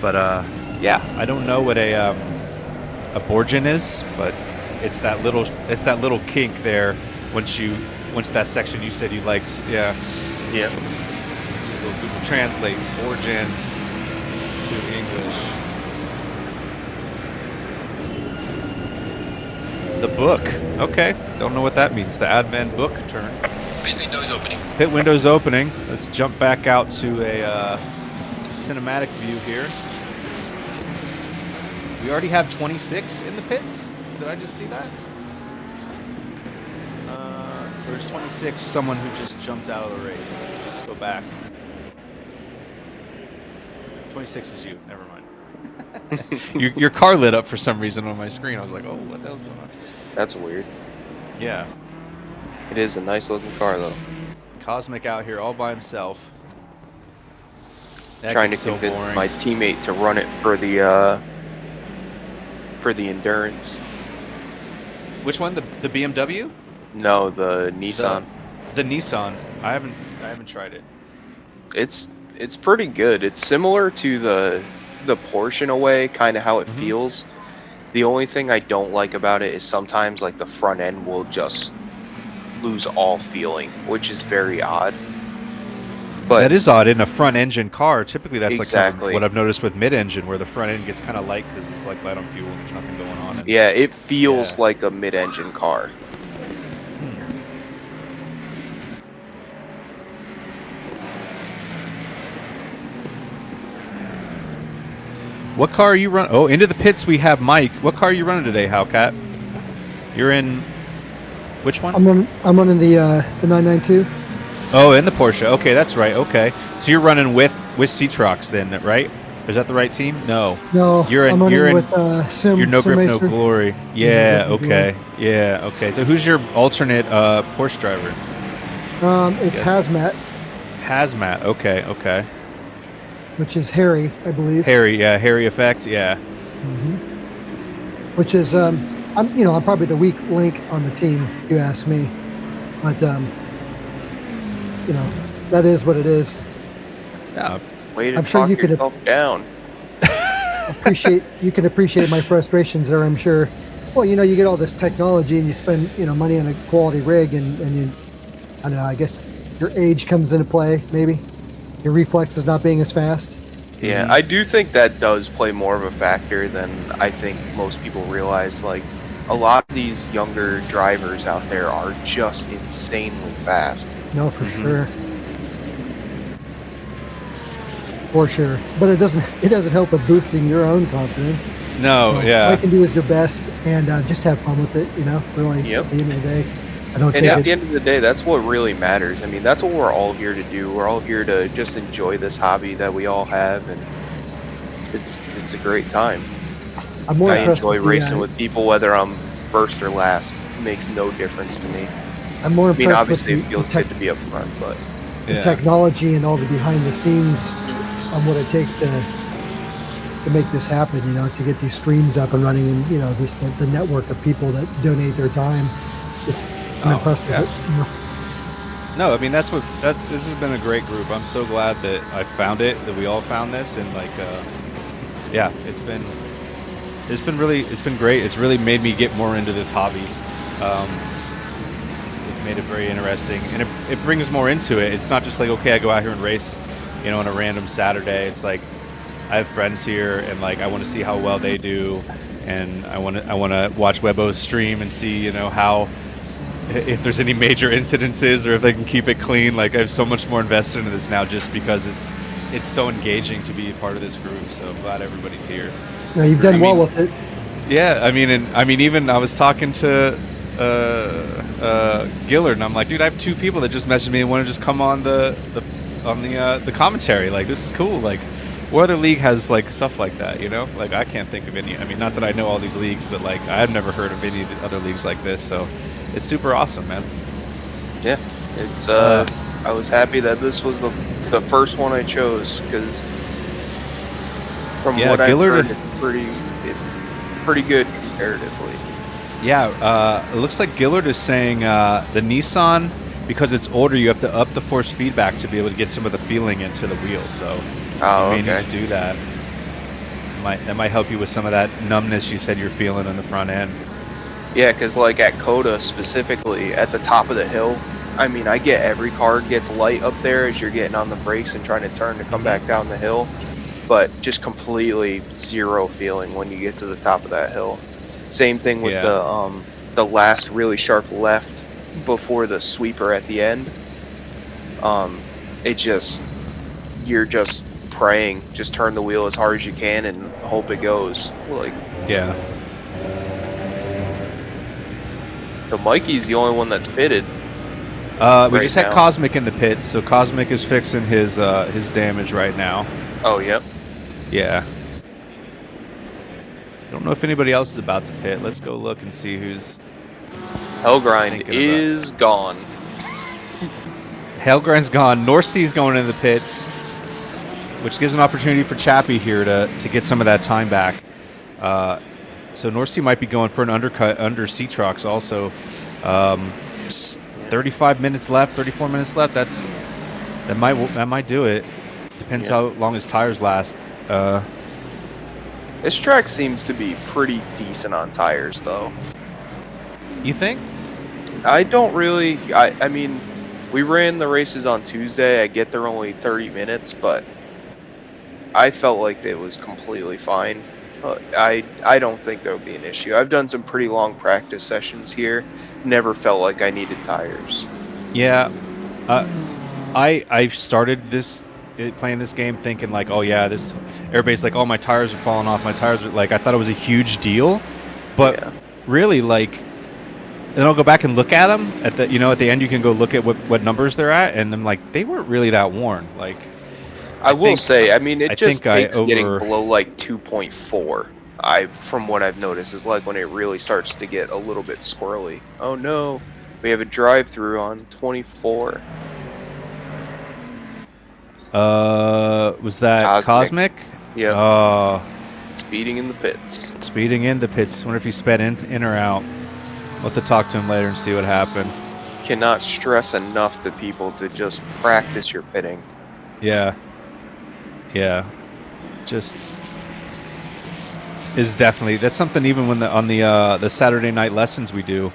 S3: But yeah, I don't know what a Borgen is, but it's that little kink there once that section you said you liked. Yeah.
S4: Yeah.
S3: We'll Google Translate Borgen to English. The book. Okay. Don't know what that means. The Advan book turn.
S7: Pit windows opening.
S3: Pit windows opening. Let's jump back out to a cinematic view here. We already have 26 in the pits. Did I just see that? There's 26, someone who just jumped out of the race. Let's go back. 26 is you. Never mind. Your car lit up for some reason on my screen. I was like, oh, what the hell's going on?
S4: That's weird.
S3: Yeah.
S4: It is a nice looking car though.
S3: Cosmic out here all by himself. That
S4: Trying to
S3: gets so
S4: convince
S3: boring.
S4: my teammate to run it for the endurance.
S3: Which one? The BMW?
S4: No, the Nissan.
S3: The Nissan. I haven't tried it.
S4: It's pretty good. It's similar to the Porsche in a way, kind of how it feels. The only thing I don't like about it is sometimes like the front end will just lose all feeling, which is very odd. But
S3: that is odd in a front engine car. Typically, that's like kind
S4: exactly
S3: of what I've noticed with mid engine, where the front end gets kind of light because it's like light on fuel and there's nothing going on. And
S4: yeah, it feels like a mid-engine car.
S3: What car are you running? Oh, into the pits we have Mike. What car are you running today, Howcat? You're in which one?
S6: I'm running the 992.
S3: Oh, in the Porsche. Okay, that's right. Okay, so you're running with Citrox then, right? Is that the right team? No.
S6: No,
S3: I'm
S6: running with Sim.
S3: You're No
S6: Sim
S3: Grip, No
S6: Racer.
S3: Glory. Yeah. Okay. Yeah. Okay. So who's your alternate Porsche driver?
S6: It's Hazmat,
S3: Hazmat. Okay. Okay.
S6: which is Harry, I believe.
S3: Harry. Yeah. Harry Effect. Yeah.
S6: Which is I'm probably the weak link on the team, if you ask me. But that is what it is.
S3: Yeah.
S4: Way to
S6: I'm sure
S4: talk
S6: you could
S4: yourself down.
S6: You can appreciate my frustrations there, I'm sure. Well, you get all this technology and you spend money on a quality rig, and you, I don't know, I guess your age comes into play, maybe your reflexes not being as fast.
S4: Yeah, I do think that does play more of a factor than I think most people realize. Like, a lot of these younger drivers out there are just insanely fast.
S6: No, for sure. For sure. But it doesn't help with boosting your own confidence.
S3: No. Yeah.
S6: All I can do is your best and just have fun with it, really.
S4: Yep.
S6: At the end of the day. I don't
S4: And
S6: take
S4: at
S6: it.
S4: the end of the day, that's what really matters. I mean, that's what we're all here to do. We're all here to just enjoy this hobby that we all have, and it's a great time.
S6: I'm more
S4: I
S6: impressed
S4: enjoy
S6: with the,
S4: racing with people, whether I'm first or last. It makes no difference to me.
S6: I'm more
S4: I mean,
S6: impressed
S4: obviously
S6: with
S4: it feels good to be up front, but
S6: the technology and all the behind the scenes on what it takes to make this happen, to get these streams up and running, and the network of people that donate their time. I'm impressed with it.
S3: No, I mean this has been a great group. I'm so glad that I found it, that we all found this, and it's been great. It's really made me get more into this hobby. It's made it very interesting, and it brings more into it. It's not just like, okay, I go out here and race, on a random Saturday. It's like I have friends here, and like I want to see how well they do, and I want to watch Webbo's stream and see how, if there's any major incidences or if they can keep it clean. Like, I have so much more invested into this now just because it's so engaging to be a part of this group. So I'm glad everybody's here.
S6: No, you've done well with it.
S3: Yeah, even I was talking to Gillard, and I'm like, dude, I have 2 people that just messaged me and want to just come on the commentary. Like, this is cool. Like, what other league has like stuff like that? Like, I can't think of any. I mean, not that I know all these leagues, but like I've never heard of any of the other leagues like this. So it's super awesome, man.
S4: yeah, it's I was happy that this was the first one I chose, because from what I've heard, it's pretty good comparatively.
S3: Yeah, it looks like Gillard is saying the Nissan, because it's older, you have to up the force feedback to be able to get some of the feeling into the wheel. So you may need to do that. That might help you with some of that numbness you said you're feeling on the front end.
S4: Yeah, because like at Coda specifically, at the top of the hill, I mean, I get every car gets light up there as you're getting on the brakes and trying to turn to come back down the hill, but just completely zero feeling when you get to the top of that hill. Same thing with the last really sharp left before the sweeper at the end. You're just praying, just turn the wheel as hard as you can and hope it goes. Like,
S3: yeah.
S4: So Mikey's the only one that's pitted.
S3: We just had Cosmic in the pits, so Cosmic is fixing his damage right now.
S4: Oh, yep.
S3: Yeah. Don't know if anybody else is about to pit. Let's go look and see who's...
S4: Hellgrind is gone.
S3: Hellgrind's gone. North Sea's going in the pits, which gives an opportunity for Chappie here to get some of that time back. So North Sea might be going for an undercut under Seatrox also. 35 minutes left, 34 minutes left. That might do it. Depends how long his tires last.
S4: This track seems to be pretty decent on tires, though.
S3: You think?
S4: I don't really. I mean, we ran the races on Tuesday. I get they're only 30 minutes, but I felt like it was completely fine. I don't think there will be an issue. I've done some pretty long practice sessions here. Never felt like I needed tires.
S3: Yeah, I started playing this game thinking like, oh yeah, everybody's like, oh, my tires are falling off. My tires are like, I thought it was a huge deal, but really like. Then I'll go back and look at them at the end. You can go look at what numbers they're at, and I'm like, they weren't really that worn. Like,
S4: I will say, I mean, it just takes getting below like 2.4. From what I've noticed, is like when it really starts to get a little bit squirrely. Oh no, we have a drive-through on 24.
S3: Was that Cosmic?
S4: Yeah. Speeding in the pits.
S3: Speeding in the pits. Wonder if he sped in or out. We'll have to talk to him later and see what happened.
S4: Cannot stress enough to people to just practice your pitting.
S3: Yeah. Just is definitely, that's something even when on the Saturday night lessons we do.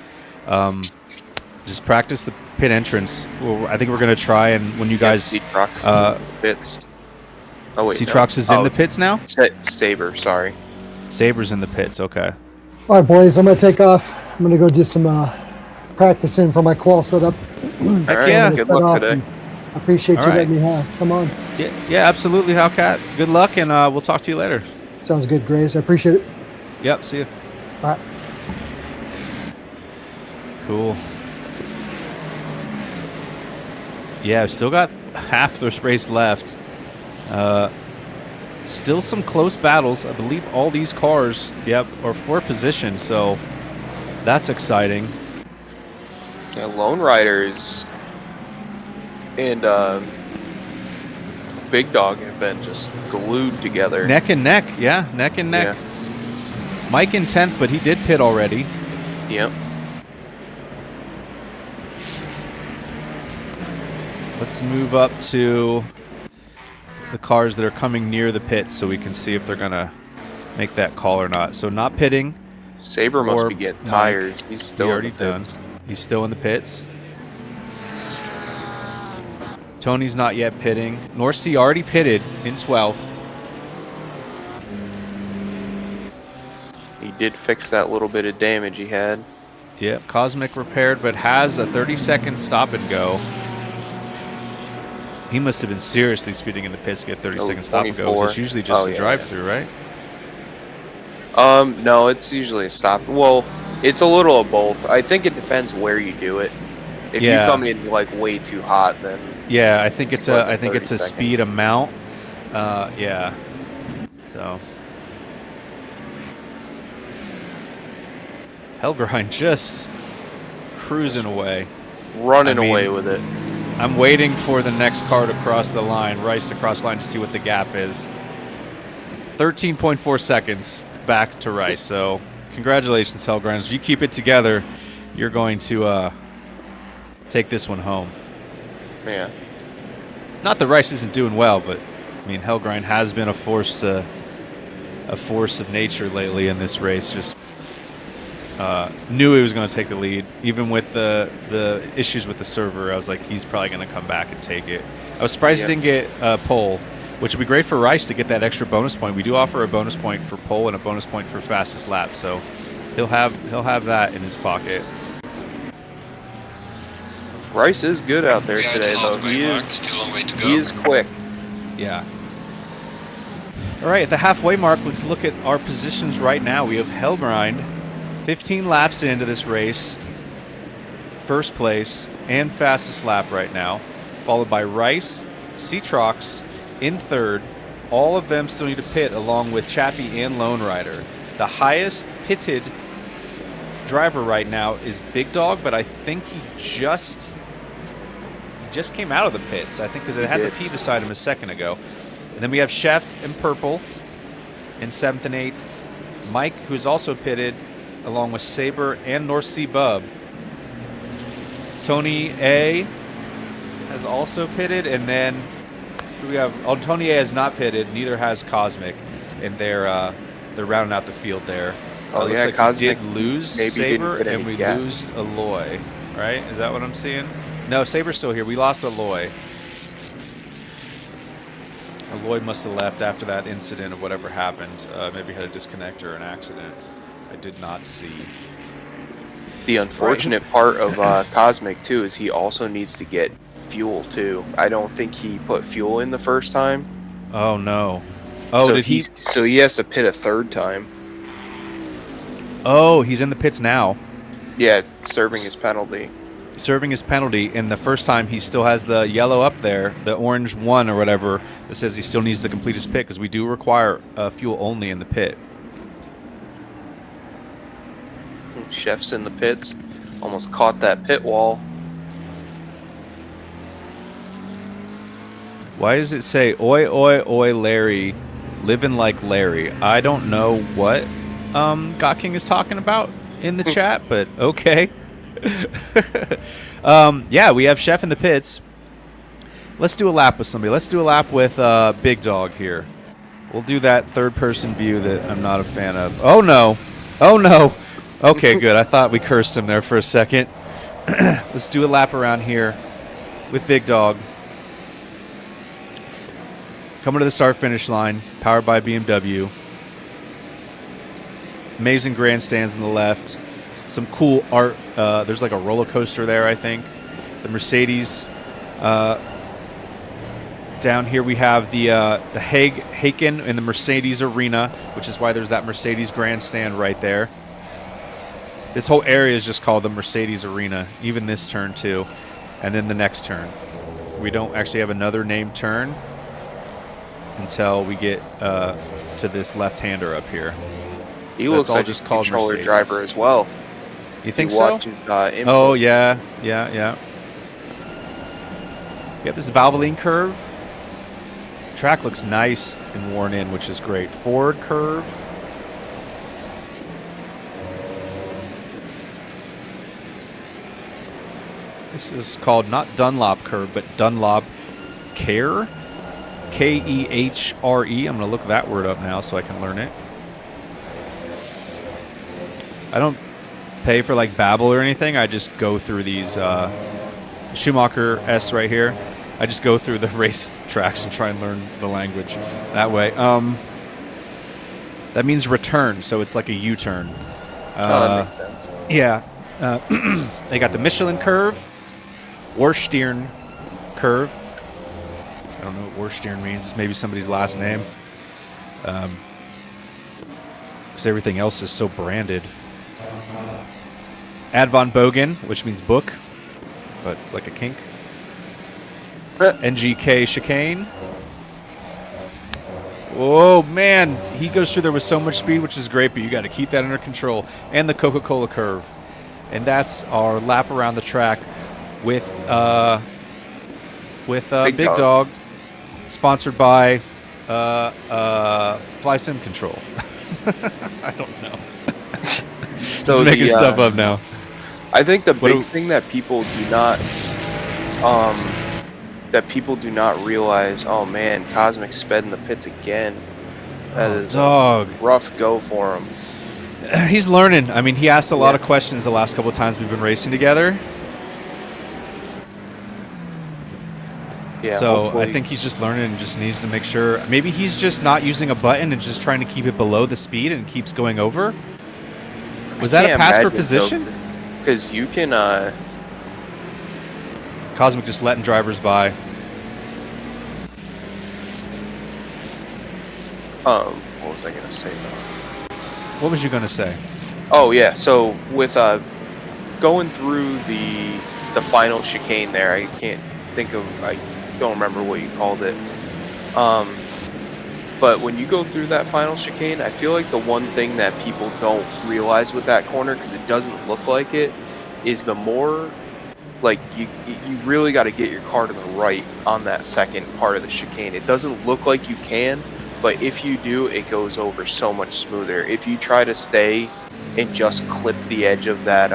S3: Just practice the pit entrance. Well, I think we're gonna try, and when you guys
S4: Seatrox pits. Oh wait,
S3: Seatrox is in the pits now.
S4: Saber, sorry.
S3: Saber's in the pits. Okay.
S6: All right, boys, I'm gonna take off. I'm gonna go do some practicing for my qual setup.
S3: Heck yeah.
S4: Good luck today.
S6: I appreciate you letting me come on.
S3: Yeah, absolutely, Hellcat. Good luck, and we'll talk to you later.
S6: Sounds good, Grace. I appreciate it.
S3: Yep, see you.
S6: All right.
S3: Cool. Yeah, I've still got half the race left. Still some close battles. I believe all these cars, are for position, so that's exciting.
S4: Yeah, Lone Riders and Big Dog have been just glued together.
S3: Neck and neck, neck and neck. Yeah. Mike in 10th, but he did pit already.
S4: Yep.
S3: Let's move up to the cars that are coming near the pits so we can see if they're going to make that call or not. So not pitting.
S4: Saber must be getting tires. He's still already done.
S3: He's still in the pits. Tony's not yet pitting. North Sea already pitted in 12th.
S4: He did fix that little bit of damage he had.
S3: Yep, Cosmic repaired, but has a 30-second stop and go. He must have been seriously speeding in the pits to get 30-second stop and go. It's usually just a drive-through, right?
S4: No, it's usually a stop. Well, it's a little of both. I think it depends where you do it. If you come in like way too hot, then
S3: I think it's a speed amount. Yeah. So Hellgrind just cruising away,
S4: running away with it.
S3: I'm waiting for the next car to cross the line, Rice to cross the line to see what the gap is. 13.4 seconds back to Rice. So congratulations, Hellgrind. If you keep it together, you're going to take this one home.
S4: Yeah.
S3: Not that Rice isn't doing well, but I mean Hellgrind has been a force of nature lately in this race. Just knew he was going to take the lead, even with the issues with the server. I was like, he's probably going to come back and take it. I was surprised he didn't get pole, which would be great for Rice to get that extra bonus point. We do offer a bonus point for pole and a bonus point for fastest lap, so he'll have that in his pocket.
S4: Rice is good out there today, though. He is quick.
S3: Yeah. All right, at the halfway mark, let's look at our positions right now. We have Hellgrind 15 laps into this race, first place and fastest lap right now, followed by Rice, Cetrox in third. All of them still need to pit along with Chappie and Lone Rider. The highest pitted driver right now is Big Dog, but I think he just came out of the pits, I think, because it had the P beside him a second ago. And then we have Chef in purple in 7th and 8th. Mike, who's also pitted, along with Saber and North Sea Bub. Tony A has also pitted, and then we have Tony A has not pitted, neither has Cosmic, and they're rounding out the field there.
S4: Oh yeah,
S3: like
S4: Cosmic
S3: we did lose Saber and we lose Aloy, right? Is that what I'm seeing? No, Saber's still here. We lost Aloy. Aloy must have left after that incident of whatever happened. Maybe had a disconnect or an accident. I did not see.
S4: The unfortunate part of Cosmic too is he also needs to get fuel too. I don't think he put fuel in the first time.
S3: Oh no. Oh,
S4: so
S3: did he?
S4: So he has to pit a third time.
S3: Oh, he's in the pits now.
S4: Yeah, serving his penalty.
S3: Serving his penalty, and the first time he still has the yellow up there, the orange 1 or whatever, that says he still needs to complete his pit, because we do require fuel only in the pit.
S4: Chef's in the pits. Almost caught that pit wall.
S3: Why does it say, oi, oi, oi, Larry, living like Larry? I don't know what God King is talking about in the chat, but okay. Yeah, we have Chef in the pits. Let's do a lap with somebody. Let's do a lap with Big Dog here. We'll do that third-person view that I'm not a fan of. Oh, no. Oh, no. Okay, good. I thought we cursed him there for a second. Let's do a lap around here with Big Dog. Coming to the start-finish line, powered by BMW. Amazing grandstands on the left. Some cool art. There's like a roller coaster there, I think. The Mercedes. Down here we have the Haken in the Mercedes Arena, which is why there's that Mercedes grandstand right there. This whole area is just called the Mercedes Arena, even this turn too, and then the next turn. We don't actually have another named turn until we get to this left-hander up here.
S4: He looks like just a controller driver as well.
S3: You think so? Oh yeah. You have this Valvoline curve. Track looks nice and worn in, which is great. Forward curve. This is called not Dunlop curve, but Dunlop Care. K-E-H-R-E. I'm going to look that word up now so I can learn it. I don't pay for like Babbel or anything. I just go through these Schumacher S right here. I just go through the race tracks and try and learn the language that way. That means return, so it's like a U-turn.
S4: That makes sense.
S3: Yeah. They got the Michelin curve, Worstern curve. I don't know what Worstern means. It's maybe somebody's last name. Because everything else is so branded. Ad von Bogen, which means book, but it's like a kink. NGK chicane. Oh man, he goes through there with so much speed, which is great, but you got to keep that under control. And the Coca-Cola curve, and that's our lap around the track with Big Dog, sponsored by Fly Sim Control. I don't know. Just making stuff up now.
S4: I think the big thing that people do not realize. Oh man, Cosmic sped in the pits again. That is a rough go for him.
S3: He's learning. I mean, he asked a lot of questions the last couple of times we've been racing together.
S4: Yeah.
S3: So I think he's just learning and just needs to make sure. Maybe he's just not using a button and just trying to keep it below the speed and keeps going over. Was that a pass for position?
S4: Because you can.
S3: Cosmic just letting drivers by.
S4: What was I gonna say though?
S3: What was you gonna say?
S4: Oh yeah, so with going through the final chicane there, I don't remember what you called it. But when you go through that final chicane, I feel like the one thing that people don't realize with that corner, because it doesn't look like it, is the more, like, you really got to get your car to the right on that second part of the chicane. It doesn't look like you can, but if you do, it goes over so much smoother. If you try to stay and just clip the edge of that,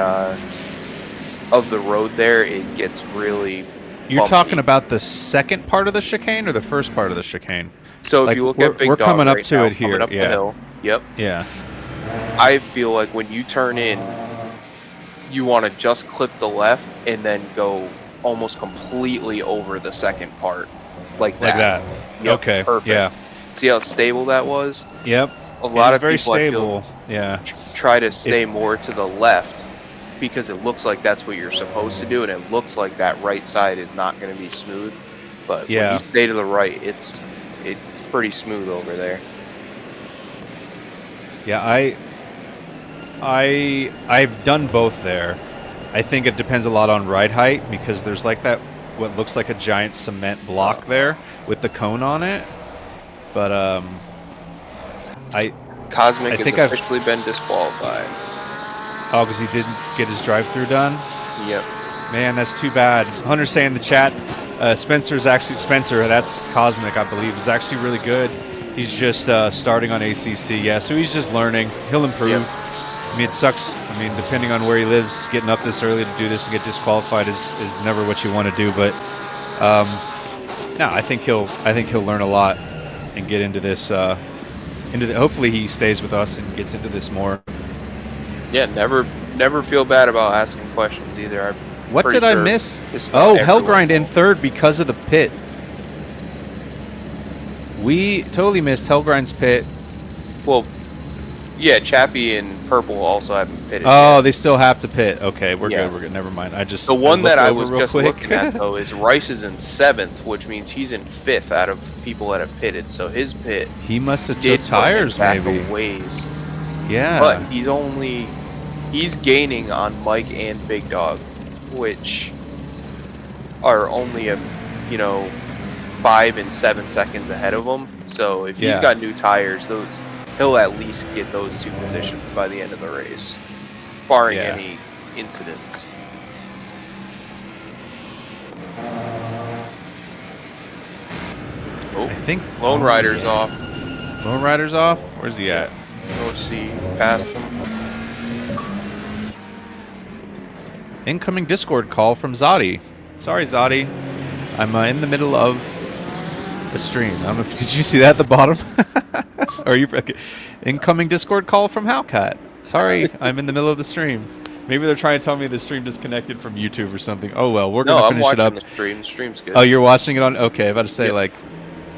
S4: of the road there, it gets really
S3: You're
S4: bumpy.
S3: talking about the second part of the chicane or the first part of the chicane?
S4: So if
S3: like,
S4: you look at Big
S3: we're
S4: Dog
S3: coming up
S4: right
S3: to
S4: now,
S3: it here.
S4: coming up the hill. Yep.
S3: Yeah.
S4: I feel like when you turn in, you want to just clip the left and then go almost completely over the second part, like that.
S3: Like that.
S4: Yep,
S3: Okay.
S4: perfect.
S3: Yeah.
S4: See how stable that was?
S3: Yep.
S4: A lot of
S3: very
S4: people,
S3: stable.
S4: I feel,
S3: Yeah.
S4: try to stay more to the left because it looks like that's what you're supposed to do, and it looks like that right side is not going to be smooth. But when you stay to the right, it's pretty smooth over there.
S3: Yeah, I've done both there. I think it depends a lot on ride height because there's like that what looks like a giant cement block there with the cone on it. But
S4: Cosmic has officially been disqualified.
S3: Oh, because he didn't get his drive-through done?
S4: Yep.
S3: Man, that's too bad. Hunter's saying in the chat, Spencer, that's Cosmic, I believe, is actually really good. He's just starting on ACC, yeah, so he's just learning. He'll improve. Yep. I mean, it sucks. I mean, depending on where he lives, getting up this early to do this and get disqualified is never what you want to do. But no, I think he'll learn a lot and get into this. Hopefully, he stays with us and gets into this more.
S4: Yeah, never feel bad about asking questions either.
S3: What did I miss? Oh, Hellgrind in third because of the pit. We totally missed Hellgrind's pit.
S4: Well, yeah, Chappie and Purple also haven't pitted.
S3: Oh,
S4: yet.
S3: They still have to pit. Okay, we're good. Never mind.
S4: The one that I was just looking at though is Rice is in 7th, which means he's in 5th out of people that have pitted. So his pit.
S3: He must have took tires maybe.
S4: Ways.
S3: Yeah.
S4: But he's gaining on Mike and Big Dog, which are only 5 and 7 seconds ahead of him. So if he's got new tires, he'll at least get those 2 positions by the end of the race, barring any incidents. Oh,
S3: I think
S4: Lone Rider's off.
S3: Lone Rider's off? Where's he at?
S4: Go see past him.
S3: Incoming Discord call from Zodi. Sorry, Zodi. I'm in the middle of the stream. I don't know did you see that at the bottom? Or are you incoming Discord call from Howcat? Sorry, I'm in the middle of the stream. Maybe they're trying to tell me the stream disconnected from YouTube or something. Oh well, we're gonna finish it up.
S4: The stream. The stream's good.
S3: Oh, you're watching it on? Okay, I'm about to say like,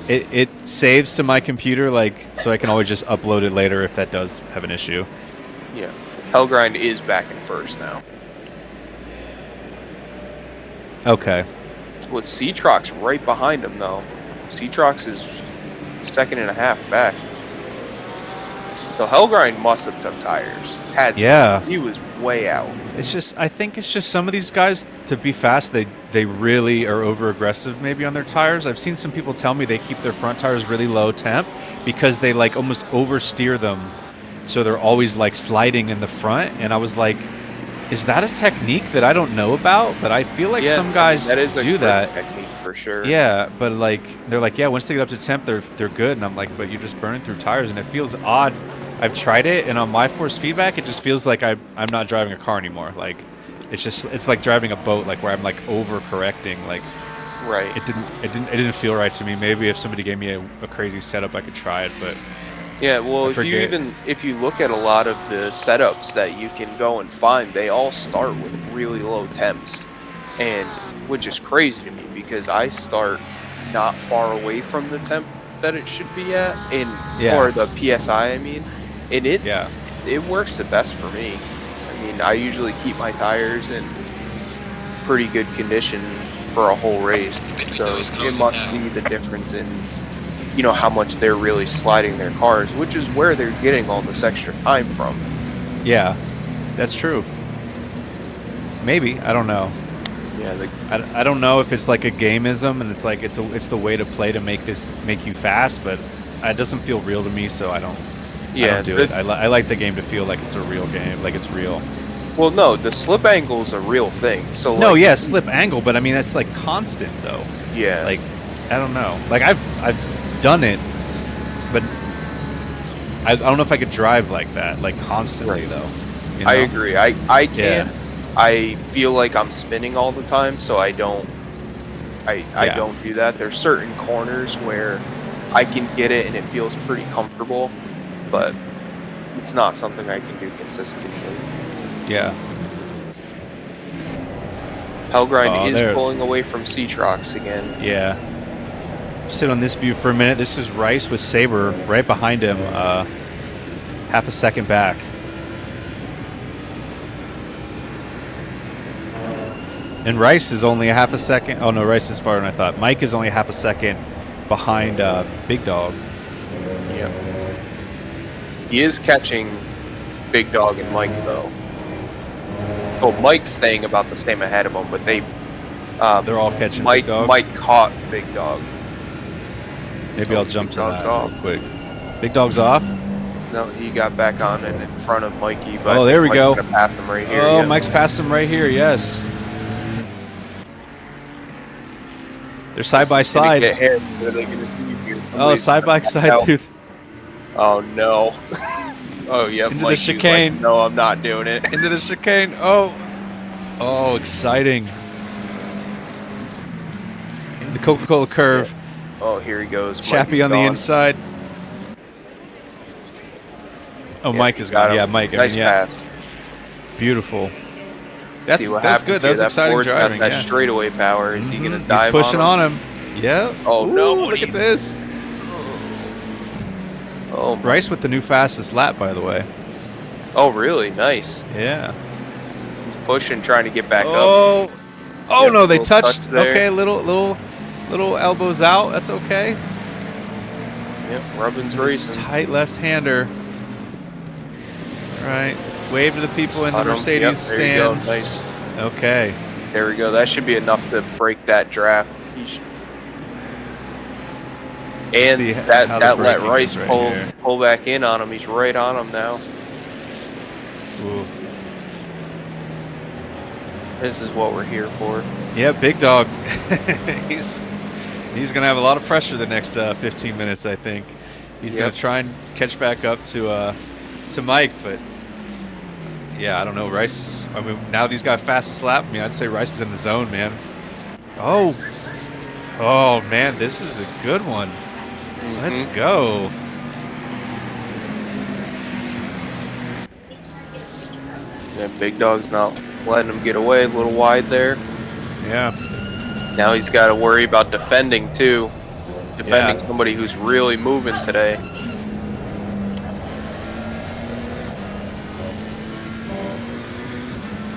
S3: it saves to my computer so I can always just upload it later if that does have an issue.
S4: Yeah, Hellgrind is back in first now.
S3: Okay.
S4: With C-Trox right behind him though. C-Trox is 2.5 back. So Hellgrind must have took tires. He was way out.
S3: I think it's just some of these guys, to be fast, they really are over aggressive maybe on their tires. I've seen some people tell me they keep their front tires really low temp because they like almost oversteer them. So they're always like sliding in the front. And I was like, is that a technique that I don't know about? But I feel like some guys do that.
S4: Technique for sure.
S3: Yeah, but like they're like, yeah, once they get up to temp, they're good. And I'm like, but you're just burning through tires, and it feels odd. I've tried it, and on my force feedback, it just feels like I'm not driving a car anymore. Like it's like driving a boat, like where I'm like overcorrecting. Like
S4: right.
S3: It didn't feel right to me. Maybe if somebody gave me a crazy setup, I could try it, but.
S4: Yeah, well, if you look at a lot of the setups that you can go and find, they all start with really low temps, and which is crazy to me because I start not far away from the temp that it should be at, or the PSI, I mean, and it works the best for me. I mean, I usually keep my tires in pretty good condition for a whole race, so it must be the difference in how much they're really sliding their cars, which is where they're getting all this extra time from.
S3: Yeah, that's true. Maybe. I don't know.
S4: Yeah.
S3: I don't know if it's like a gameism and it's like it's the way to play to make you fast, but it doesn't feel real to me, so I don't.
S4: Yeah.
S3: I don't do it. I like the game to feel like it's a real game, like it's real.
S4: Well, no, the slip angle is a real thing. So
S3: no,
S4: like,
S3: yeah, slip angle, but I mean that's like constant though.
S4: Yeah.
S3: Like I don't know. Like I've done it, but I don't know if I could drive like that, like constantly though. You know?
S4: I agree. I can't. I feel like I'm spinning all the time, so I don't. I don't do that. There's certain corners where I can get it and it feels pretty comfortable, but it's not something I can do consistently.
S3: Yeah.
S4: Hellgrind is pulling away from Seatrox again.
S3: Yeah. Sit on this view for a minute. This is Rice with Saber right behind him, half a second back. And Rice is only a half a second. Oh no, Rice is farther than I thought. Mike is only half a second behind Big Dog.
S4: Yeah. He is catching Big Dog and Mike though. Oh, Mike's staying about the same ahead of him, but they're
S3: all catching
S4: Mike.
S3: Big Dog.
S4: Mike caught Big Dog.
S3: Maybe I'll jump to that
S4: off.
S3: real quick. Big Dog's off.
S4: No, he got back on and in front of Mikey. But
S3: oh, there we go.
S4: Mike's gonna pass him right here.
S3: Oh,
S4: yeah.
S3: Mike's passed him right here. Yes. They're side by side. Oh, side by side, dude.
S4: Oh no. Oh yeah.
S3: Into the chicane.
S4: Like, no, I'm not doing it.
S3: Into the chicane. Oh. Oh, exciting. In the Coca-Cola curve.
S4: Oh, here he goes.
S3: Chappie on the inside. Oh, Mike is gone. Yeah, Mike.
S4: Nice pass.
S3: Beautiful. That's good.
S4: Here.
S3: That was exciting driving.
S4: That straightaway power. Is he going to dive
S3: He's pushing on him. Yeah.
S4: Oh, no.
S3: Look at this.
S4: Oh,
S3: Rice with the new fastest lap, by the way.
S4: Oh, really? Nice.
S3: Yeah.
S4: He's pushing, trying to get back up.
S3: Oh,
S4: yep,
S3: no, they touched.
S4: Okay,
S3: little elbows out. That's okay.
S4: Yep, Rubin's racing.
S3: Tight left-hander. All right. Wave to the people in the Mercedes stands.
S4: There you go. Nice.
S3: Okay.
S4: There we go. That should be enough to break that draft. And that let Rice pull back in on him. He's right on him now.
S3: Ooh.
S4: This is what we're here for.
S3: Yeah, Big Dog. he's gonna have a lot of pressure the next 15 minutes. I think he's gonna try and catch back up to Mike, but yeah, I don't know. Rice. I mean, now that he's got fastest lap. I mean, I'd say Rice is in the zone, man. Oh man, this is a good one. Let's go.
S4: Yeah, Big Dog's not letting him get away. A little wide there.
S3: Yeah.
S4: Now he's got to worry about defending too. Defending somebody who's really moving today.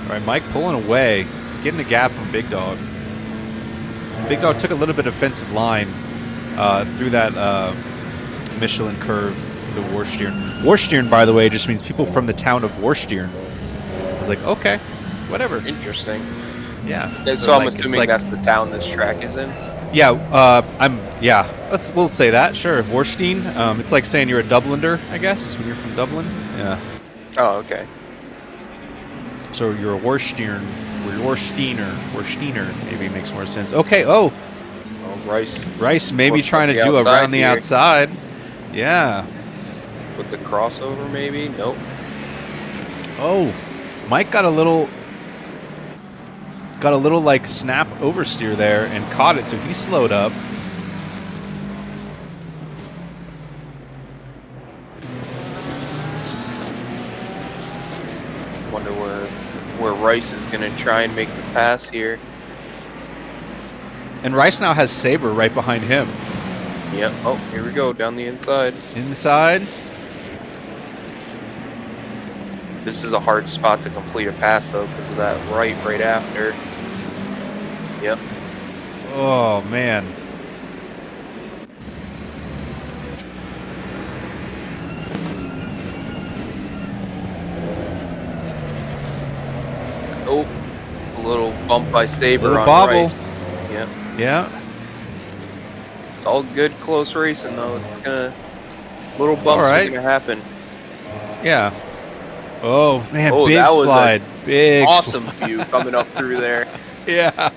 S3: All right, Mike pulling away, getting a gap from Big Dog. Big Dog took a little bit of offensive line through that Michelin curve, the Worstiern. Worstiern, by the way, just means people from the town of Worstiern. I was like, okay, whatever.
S4: Interesting.
S3: Yeah.
S4: So I'm assuming that's the town this track is in.
S3: Yeah. We'll say that. Sure. Worstein. It's like saying you're a Dubliner, I guess, when you're from Dublin. Yeah.
S4: Oh, okay.
S3: So you're a Worstiern. Worsteiner, maybe makes more sense. Okay. Oh, Rice maybe trying to do around the outside. Yeah.
S4: With the crossover, maybe? Nope.
S3: Oh, Mike got a little like snap oversteer there and caught it, so he slowed up.
S4: Wonder where Rice is gonna try and make the pass here.
S3: And Rice now has Saber right behind him.
S4: Yep. Oh, here we go, down the inside.
S3: Inside.
S4: This is a hard spot to complete a pass though, because of that right after. Yep.
S3: Oh man.
S4: Oh. Little bump by Saber
S3: Little
S4: on
S3: bobble.
S4: Rice. Yeah.
S3: Yeah.
S4: It's all good close racing though. It's gonna little
S3: all
S4: bumps
S3: right.
S4: are gonna happen.
S3: Yeah. Oh man,
S4: Oh,
S3: big
S4: that was
S3: slide. Big
S4: awesome view coming up through there.
S3: Yeah.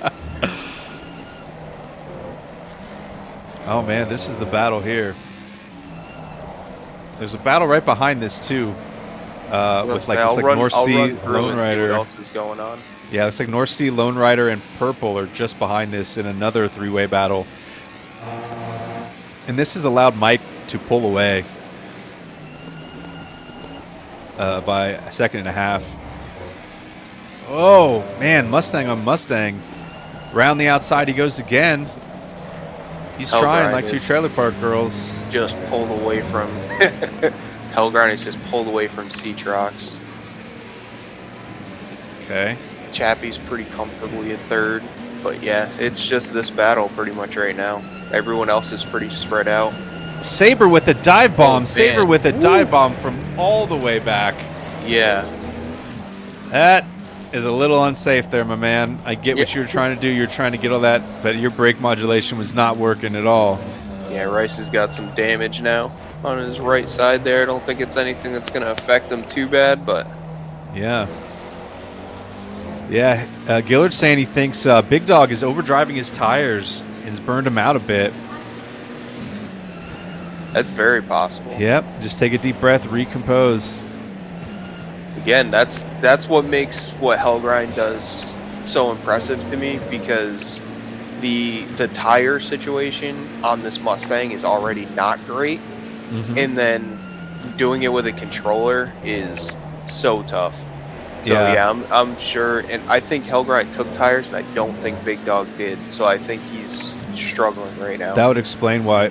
S3: Oh man, this is the battle here. There's a battle right behind this too, with like this like North Sea Lone Rider.
S4: What else is going on?
S3: Yeah, it's like North Sea Lone Rider and Purple are just behind this in another three-way battle. And this has allowed Mike to pull away by a second and a half. Oh man, Mustang on Mustang. Round the outside he goes again. He's trying like two trailer park girls.
S4: Just pulled away from Hellgrind is just pulled away from Seatrox.
S3: Okay.
S4: Chappie's pretty comfortably at third, but yeah, it's just this battle pretty much right now. Everyone else is pretty spread out.
S3: Saber with a dive bomb.
S4: Oh,
S3: Saber
S4: man.
S3: with a dive bomb from all the way back.
S4: Yeah.
S3: That is a little unsafe there, my man. I get what you're trying to do. You're trying to get all that, but your brake modulation was not working at all.
S4: Yeah, Rice has got some damage now on his right side there. I don't think it's anything that's going to affect him too bad, but...
S3: Yeah. Yeah, Gillard's saying he thinks Big Dog is overdriving his tires and has burned him out a bit.
S4: That's very possible.
S3: Yep, just take a deep breath, recompose.
S4: Again, that's what makes what Hellgrind does so impressive to me, because the tire situation on this Mustang is already not great, and then doing it with a controller is so tough. So yeah, I'm sure, and I think Hellgrind took tires, and I don't think Big Dog did. So I think he's struggling right now.
S3: That would explain why,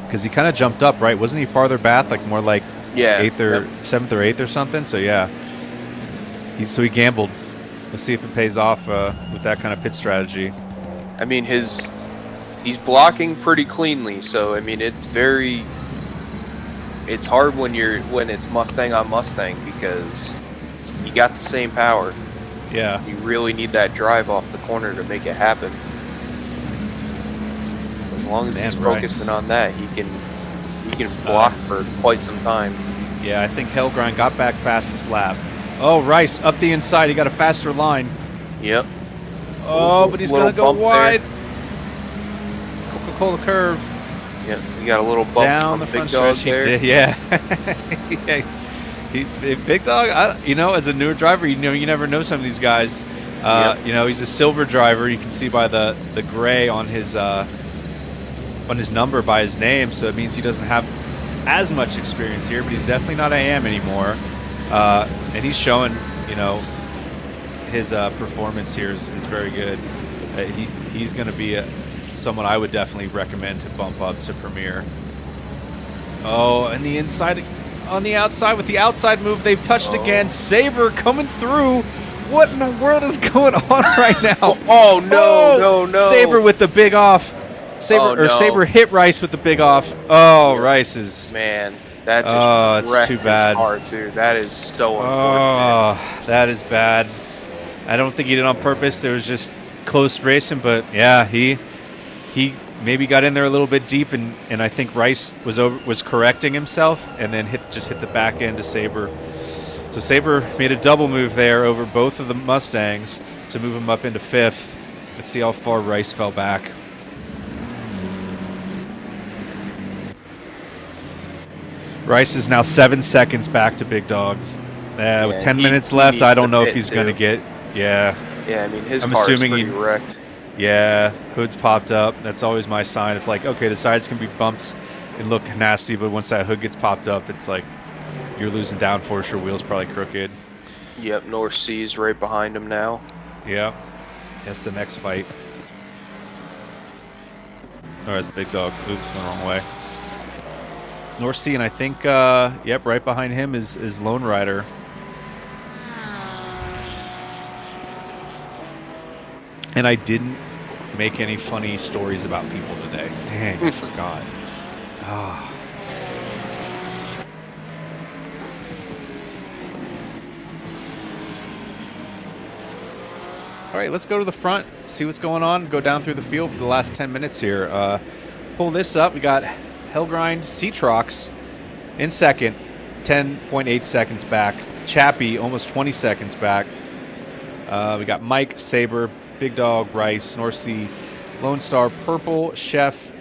S3: because he kind of jumped up, right? Wasn't he farther back, like more like 8th or 7th or 8th or something? So yeah, he gambled. Let's see if it pays off with that kind of pit strategy.
S4: I mean, he's blocking pretty cleanly. So I mean, it's hard when it's Mustang on Mustang, because you got the same power.
S3: Yeah.
S4: You really need that drive off the corner to make it happen. As long as he's focusing on that, he can block for quite some time.
S3: Yeah, I think Hellgrind got back fastest lap. Oh, Rice up the inside. He got a faster line.
S4: Yep.
S3: Oh, but he's gonna go wide.
S4: There.
S3: Coca-Cola curve.
S4: Yep. You got a little bump
S3: down the
S4: Big
S3: front
S4: Dog
S3: stretch.
S4: there.
S3: He did. Yeah. Big Dog, as a newer driver, you never know some of these guys. He's a silver driver. You can see by the gray on his number by his name, so it means he doesn't have as much experience here, but he's definitely not AM anymore. And he's showing, his performance here is very good. He's going to be someone I would definitely recommend to bump up to Premier. Oh, and the inside. On the outside with the outside move, they've touched again. Saber coming through. What in the world is going on right now?
S4: No.
S3: Saber with the big off. Saber hit Rice with the big off. Oh, Rice is...
S4: Man, that just
S3: it's too bad.
S4: His car too. That is so unfortunate.
S3: Oh, that is bad. I don't think he did it on purpose. There was just close racing, but yeah, he maybe got in there a little bit deep, and I think Rice was correcting himself, and then hit the back end to Saber. So Saber made a double move there over both of the Mustangs to move him up into 5th. Let's see how far Rice fell back. Rice is now 7 seconds back to Big Dog. With 10 minutes left, I don't know if he's going to get... Yeah.
S4: Yeah, I mean, his
S3: I'm
S4: car is
S3: assuming
S4: pretty wrecked.
S3: Yeah, hood's popped up. That's always my sign. It's like, okay, the sides can be bumps and look nasty, but once that hood gets popped up, it's like you're losing downforce. Your wheel's probably crooked.
S4: Yep, North Sea's right behind him now.
S3: Yeah, that's the next fight. Oh, that's Big Dog. Oops, went the wrong way. North Sea, and I think, right behind him is Lone Rider. And I didn't make any funny stories about people today. Dang, I forgot. All right, let's go to the front, see what's going on, go down through the field for the last 10 minutes here. Pull this up. We got Hellgrind Cetrox in second, 10.8 seconds back. Chappie, almost 20 seconds back. We got Mike, Saber, Big Dog, Rice, North Sea, Lone Star, Purple, Chef,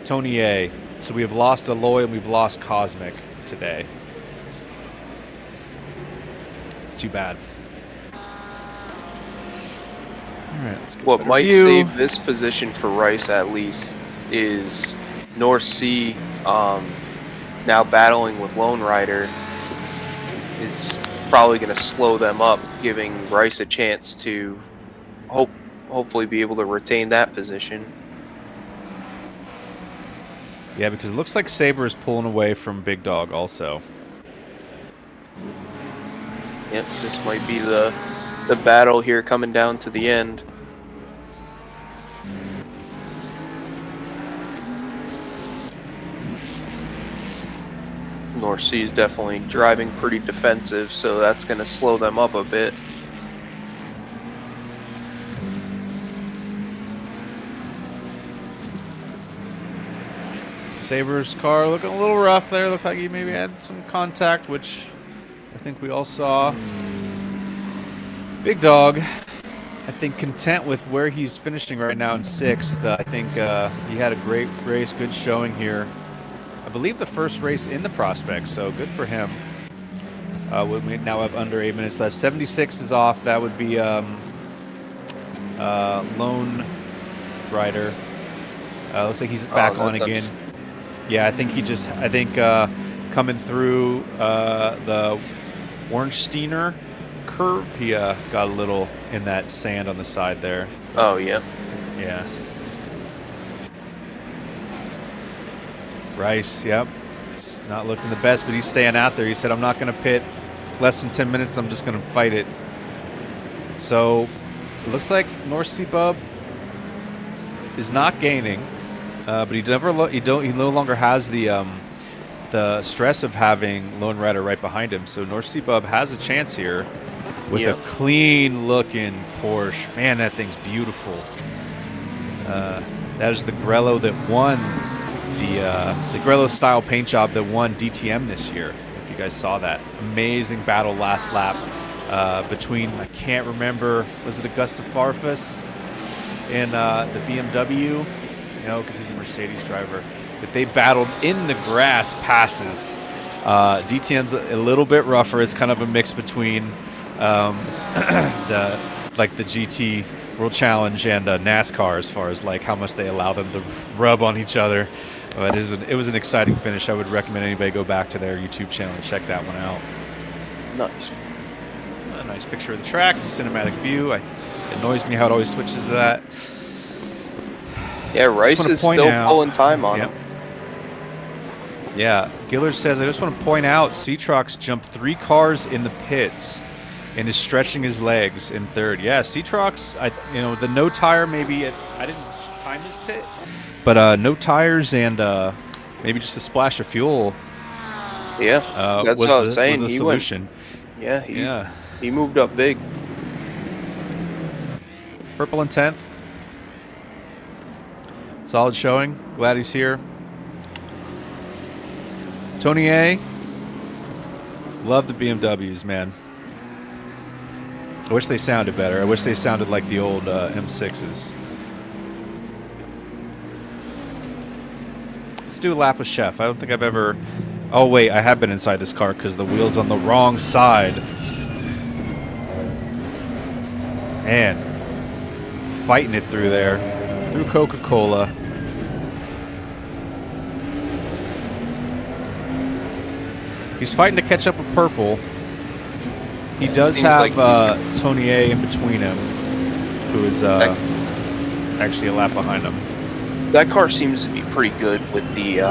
S3: Tony A. So we have lost Aloy and we've lost Cosmic today. It's too bad. All right, let's get
S4: what might
S3: view.
S4: Save this position for Rice at least is North Sea now battling with Lone Rider is probably going to slow them up, giving Rice a chance to hopefully be able to retain that position.
S3: Yeah, because it looks like Saber is pulling away from Big Dog also.
S4: Yep, this might be the battle here coming down to the end. North Sea is definitely driving pretty defensive, so that's going to slow them up a bit.
S3: Saber's car looking a little rough there. Looked like he maybe had some contact, which I think we all saw. Big Dog, I think, content with where he's finishing right now in 6th. I think he had a great race, good showing here. I believe the first race in the Prospect, so good for him. We now have under 8 minutes left. 76 is off. That would be Lone Rider. Looks like he's back on again. Yeah, I think coming through the Ornsteiner curve, he got a little in that sand on the side there.
S4: Oh, yeah.
S3: Yeah. Rice, yep. It's not looking the best, but he's staying out there. He said, I'm not going to pit less than 10 minutes. I'm just going to fight it. So it looks like North Sea Bub is not gaining, but he no longer has the stress of having Lone Rider right behind him. So North Sea Bub has a chance here with a clean-looking Porsche. Man, that thing's beautiful. That is the Grello that won the Grello-style paint job that won DTM this year. If you guys saw that. Amazing battle last lap between, I can't remember, was it Augusta Farfus and the BMW? No, because he's a Mercedes driver. But they battled in the grass passes. DTM's a little bit rougher. It's kind of a mix between the GT World Challenge and NASCAR as far as like how much they allow them to rub on each other. But it was an exciting finish. I would recommend anybody go back to their YouTube channel and check that one out.
S4: Nice.
S3: A nice picture of the track, cinematic view. It annoys me how it always switches to that.
S4: Yeah, Rice is still pulling time on him.
S3: Yeah, Gillard says, I just want to point out Cetrox jumped 3 cars in the pits and is stretching his legs in 3rd. Yeah, Cetrox, the no tire maybe, I didn't time his pit, but no tires and maybe just a splash of fuel.
S4: Yeah, that's what I was saying.
S3: Was the solution.
S4: He moved up big.
S3: Purple in 10th. Solid showing. Glad he's here. Tony A. Love the BMWs, man. I wish they sounded better. I wish they sounded like the old M6s. Let's do a lap with Chef. I don't think I've ever... Oh, wait. I have been inside this car because the wheel's on the wrong side. Man. Fighting it through there. Through Coca-Cola. He's fighting to catch up with Purple. He does have Tony A in between him, who is actually a lap behind him.
S4: That car seems to be pretty good with the,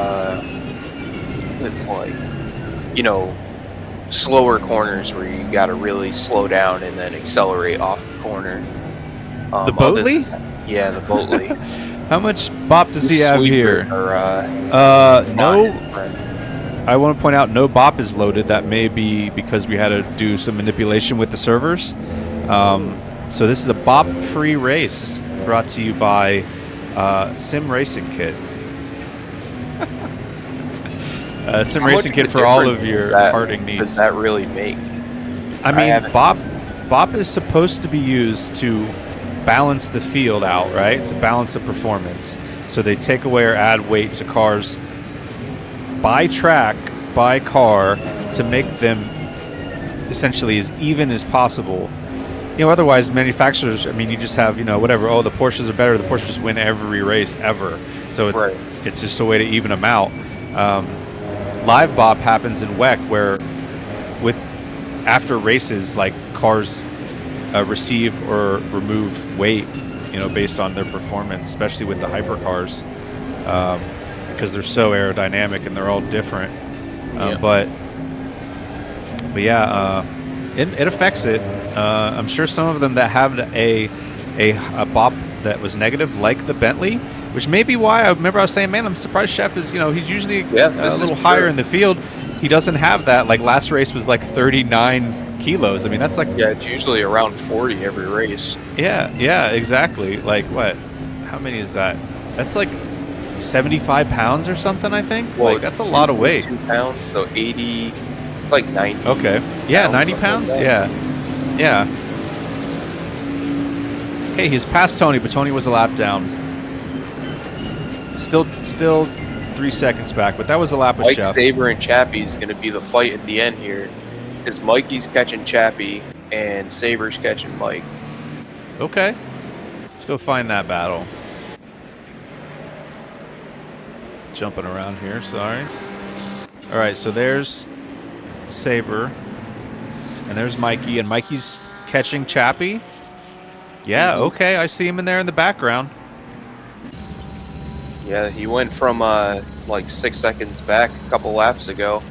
S4: slower corners where you got to really slow down and then accelerate off the corner.
S3: The Boatley?
S4: Yeah, the Boatley.
S3: How much bop does he have here? No. I want to point out no bop is loaded. That may be because we had to do some manipulation with the servers. So this is a bop-free race brought to you by Sim Racing Kit. Sim Racing Kit for all of your karting needs.
S4: Does that really make?
S3: I mean, bop is supposed to be used to balance the field out, right? It's a balance of performance. So they take away or add weight to cars by track, by car, to make them essentially as even as possible. You know, otherwise manufacturers, I mean, you just have, you know, whatever, oh, the Porsches are better, the Porsches just win every race ever. So it's just a way to even them out. Live bop happens in WEC where after races, like cars receive or remove weight, you know, based on their performance, especially with the hypercars, because they're so aerodynamic and they're all different. But yeah, it affects it. I'm sure some of them that have a bop that was negative, like the Bentley, which may be why I remember I was saying, man, I'm surprised Chef is, you know, he's usually a little higher in the field. He doesn't have that. Like last race was like 39 kilos. I mean, that's like,
S4: yeah, it's usually around 40 every race.
S3: Yeah, exactly. Like what? How many is that? That's like 75 pounds or something, I think.
S4: Well,
S3: like that's a lot of weight.
S4: 2 pounds, so 80, it's like 90.
S3: Okay. Yeah, 90 pounds. Yeah. Okay, he's past Tony, but Tony was a lap down. Still 3 seconds back, but that was a lap with
S4: Mike,
S3: Chef.
S4: Saber, and Chappie's going to be the fight at the end here, because Mikey's catching Chappie and Saber's catching Mike.
S3: Okay, let's go find that battle. Jumping around here, sorry. All right, so there's Saber, and there's Mikey, and Mikey's catching Chappie. Yeah, okay, I see him in there in the background.
S4: Yeah, he went from like 6 seconds back a couple laps ago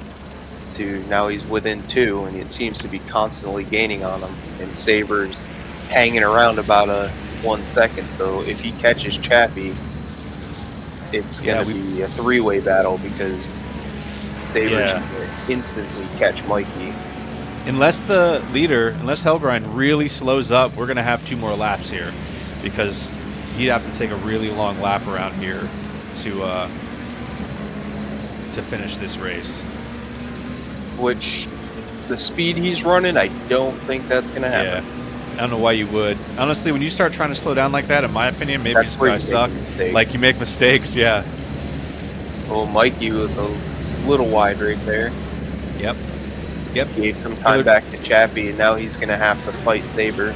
S4: to now he's within 2, and it seems to be constantly gaining on him. And Saber's hanging around about 1 second, so if he catches Chappie, it's going to be a 3-way battle because Saber's going to instantly catch Mikey.
S3: Unless Hellgrind really slows up, we're going to have 2 more laps here because he'd have to take a really long lap around here to finish this race.
S4: Which, the speed he's running, I don't think that's going to happen.
S3: Yeah. I don't know why you would. Honestly, when you start trying to slow down like that, in my opinion, maybe these guys suck. Like, you make mistakes, yeah.
S4: Oh, Mikey was a little wide right there.
S3: Yep.
S4: Gave some time back to Chappie, and now he's going to have to fight Saber.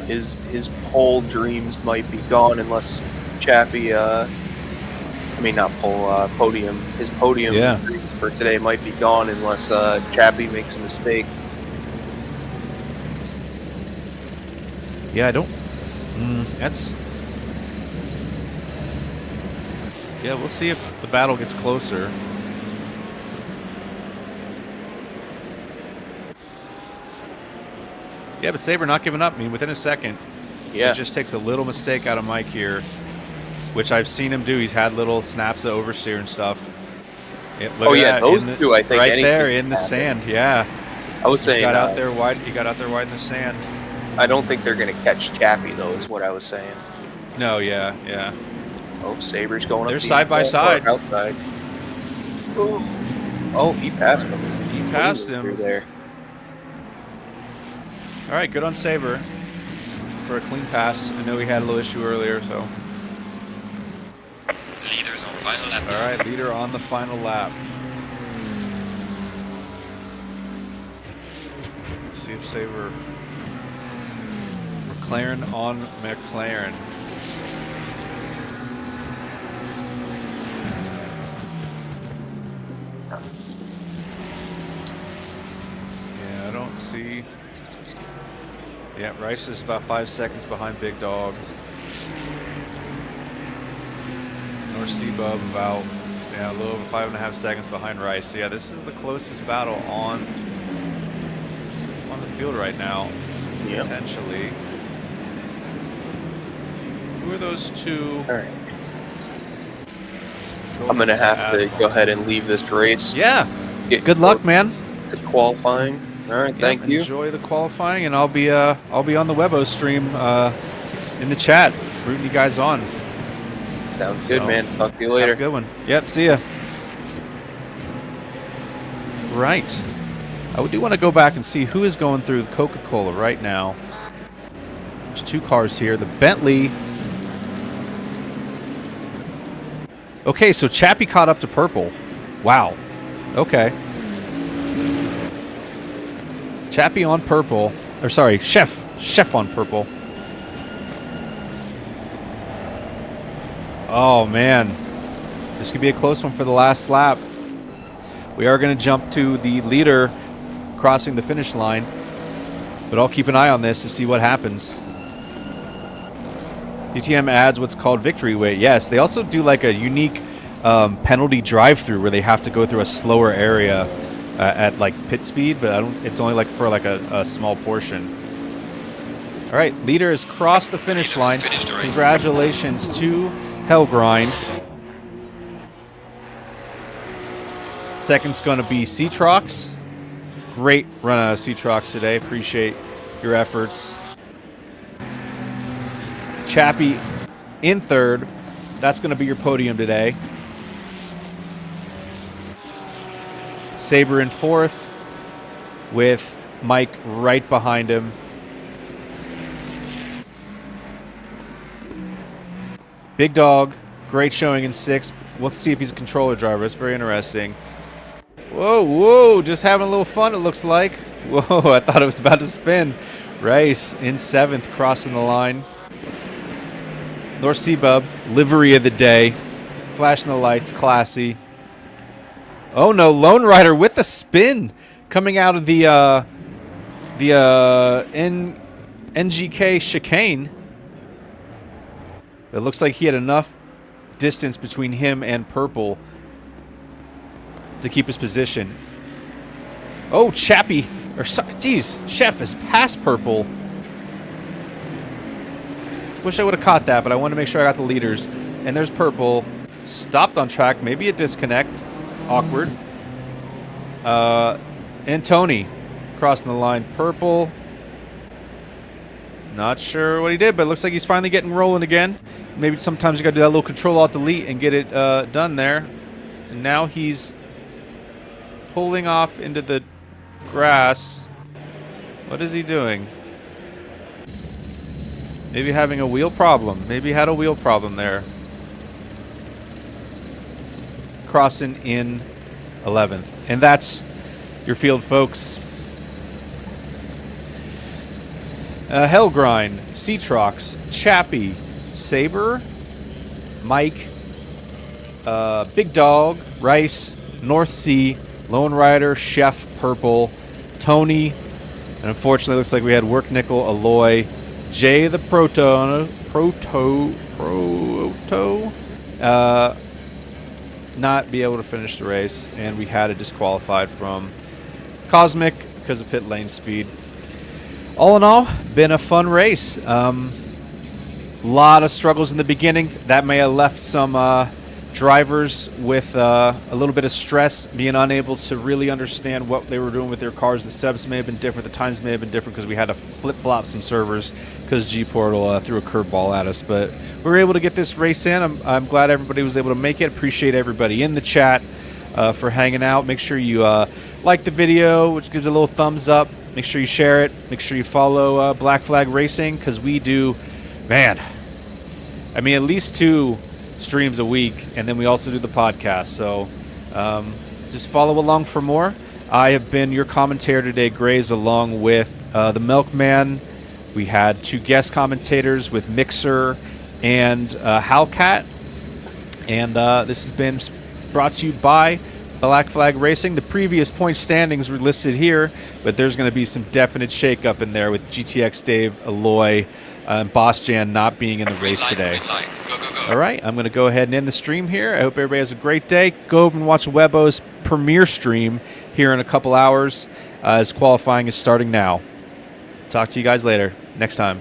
S4: His pole dreams might be gone unless Chappie, podium. His podium dreams for today might be gone unless Chappie makes a mistake.
S3: Yeah, I don't. That's. Yeah, we'll see if the battle gets closer. Yeah, but Saber not giving up. I mean, within a second.
S4: Yeah.
S3: It just takes a little mistake out of Mike here, which I've seen him do. He's had little snaps of oversteer and stuff.
S4: Those two, I think.
S3: Right there in the sand, yeah.
S4: I was saying.
S3: He got out there wide in the sand.
S4: I don't think they're going to catch Chappie, though, is what I was saying.
S3: No, yeah.
S4: Oh, Saber's going up.
S3: They're side by side.
S4: Outside. Ooh. Oh, he passed him.
S3: He passed him.
S4: Through there.
S3: All right, good on Saber for a clean pass. I know we had a little issue earlier, so.
S7: Leader's on final lap.
S3: All right, leader on the final lap. Let's see if Saber. McLaren on McLaren. Yeah, I don't see. Yeah, Rice is about 5 seconds behind Big Dog. North Seabub about a little over 5.5 seconds behind Rice. So yeah, this is the closest battle on the field right now. Yep. Potentially. Who are those two?
S4: All right. I'm gonna have to go ahead and leave this race.
S3: Yeah. Good luck, man.
S4: To qualifying. All right, thank you.
S3: Enjoy the qualifying, and I'll be on the Webbo stream in the chat, rooting you guys on.
S4: Sounds good, man. Talk to you later.
S3: Have a good one. Yep, see ya. Right. I do want to go back and see who is going through the Coca-Cola right now. There's 2 cars here. The Bentley. Okay, so Chappie caught up to purple. Wow. Okay. Chappie on purple. Or sorry, Chef on purple. Oh, man. This could be a close one for the last lap. We are going to jump to the leader crossing the finish line. But I'll keep an eye on this to see what happens. DTM adds what's called victory weight. Yes, they also do like a unique penalty drive-through where they have to go through a slower area at like pit speed, but it's only like for like a small portion. All right, leader has crossed the finish line. Congratulations to Hellgrind. Second's going to be Cetrox. Great run out of Cetrox today. Appreciate your efforts. Chappie in third. That's going to be your podium today. Saber in fourth with Mike right behind him. Big Dog, great showing in sixth. We'll see if he's a controller driver. It's very interesting. Whoa, just having a little fun, it looks like. Whoa, I thought it was about to spin. Rice in seventh, crossing the line. North Seabub, livery of the day. Flashing the lights, classy. Oh no, Lone Rider with the spin coming out of the NGK chicane. It looks like he had enough distance between him and Purple to keep his position. Oh, Chappie, or geez, Chef is past Purple. Wish I would have caught that, but I wanted to make sure I got the leaders. And there's Purple, stopped on track, maybe a disconnect, awkward. And Tony crossing the line. Purple, not sure what he did, but it looks like he's finally getting rolling again. Maybe sometimes you got to do that little Control-Alt-Delete and get it done there. And now he's pulling off into the grass. What is he doing? Maybe having a wheel problem. Maybe he had a wheel problem there. Crossing in 11th. And that's your field, folks. Hellgrind, Cetrox, Chappie, Saber, Mike, Big Dog, Rice, North Sea, Lone Rider, Chef, Purple, Tony, and unfortunately looks like we had Work Nickel, Aloy, Jay the Proto, not be able to finish the race, and we had it disqualified from Cosmic because of pit lane speed. All in all, been a fun race. Lot of struggles in the beginning. That may have left some drivers with a little bit of stress, being unable to really understand what they were doing with their cars. The steps may have been different. The times may have been different because we had to flip-flop some servers because G-Portal threw a curveball at us. But we were able to get this race in. I'm glad everybody was able to make it. Appreciate everybody in the chat for hanging out. Make sure you like the video, which gives a little thumbs up. Make sure you share it. Make sure you follow Black Flag Racing because we do, man, I mean, at least 2 streams a week, and then we also do the podcast. So just follow along for more. I have been your commentator today, Grays, along with the Milkman. We had 2 guest commentators with Mixer and Howcat. And this has been brought to you by Black Flag Racing. The previous point standings were listed here, but there's going to be some definite shakeup in there with GTX Dave, Aloy, and Boss Jan not being in the race today. All right, I'm going to go ahead and end the stream here. I hope everybody has a great day. Go over and watch Webbo's premiere stream here in a couple hours as qualifying is starting now. Talk to you guys later. Next time.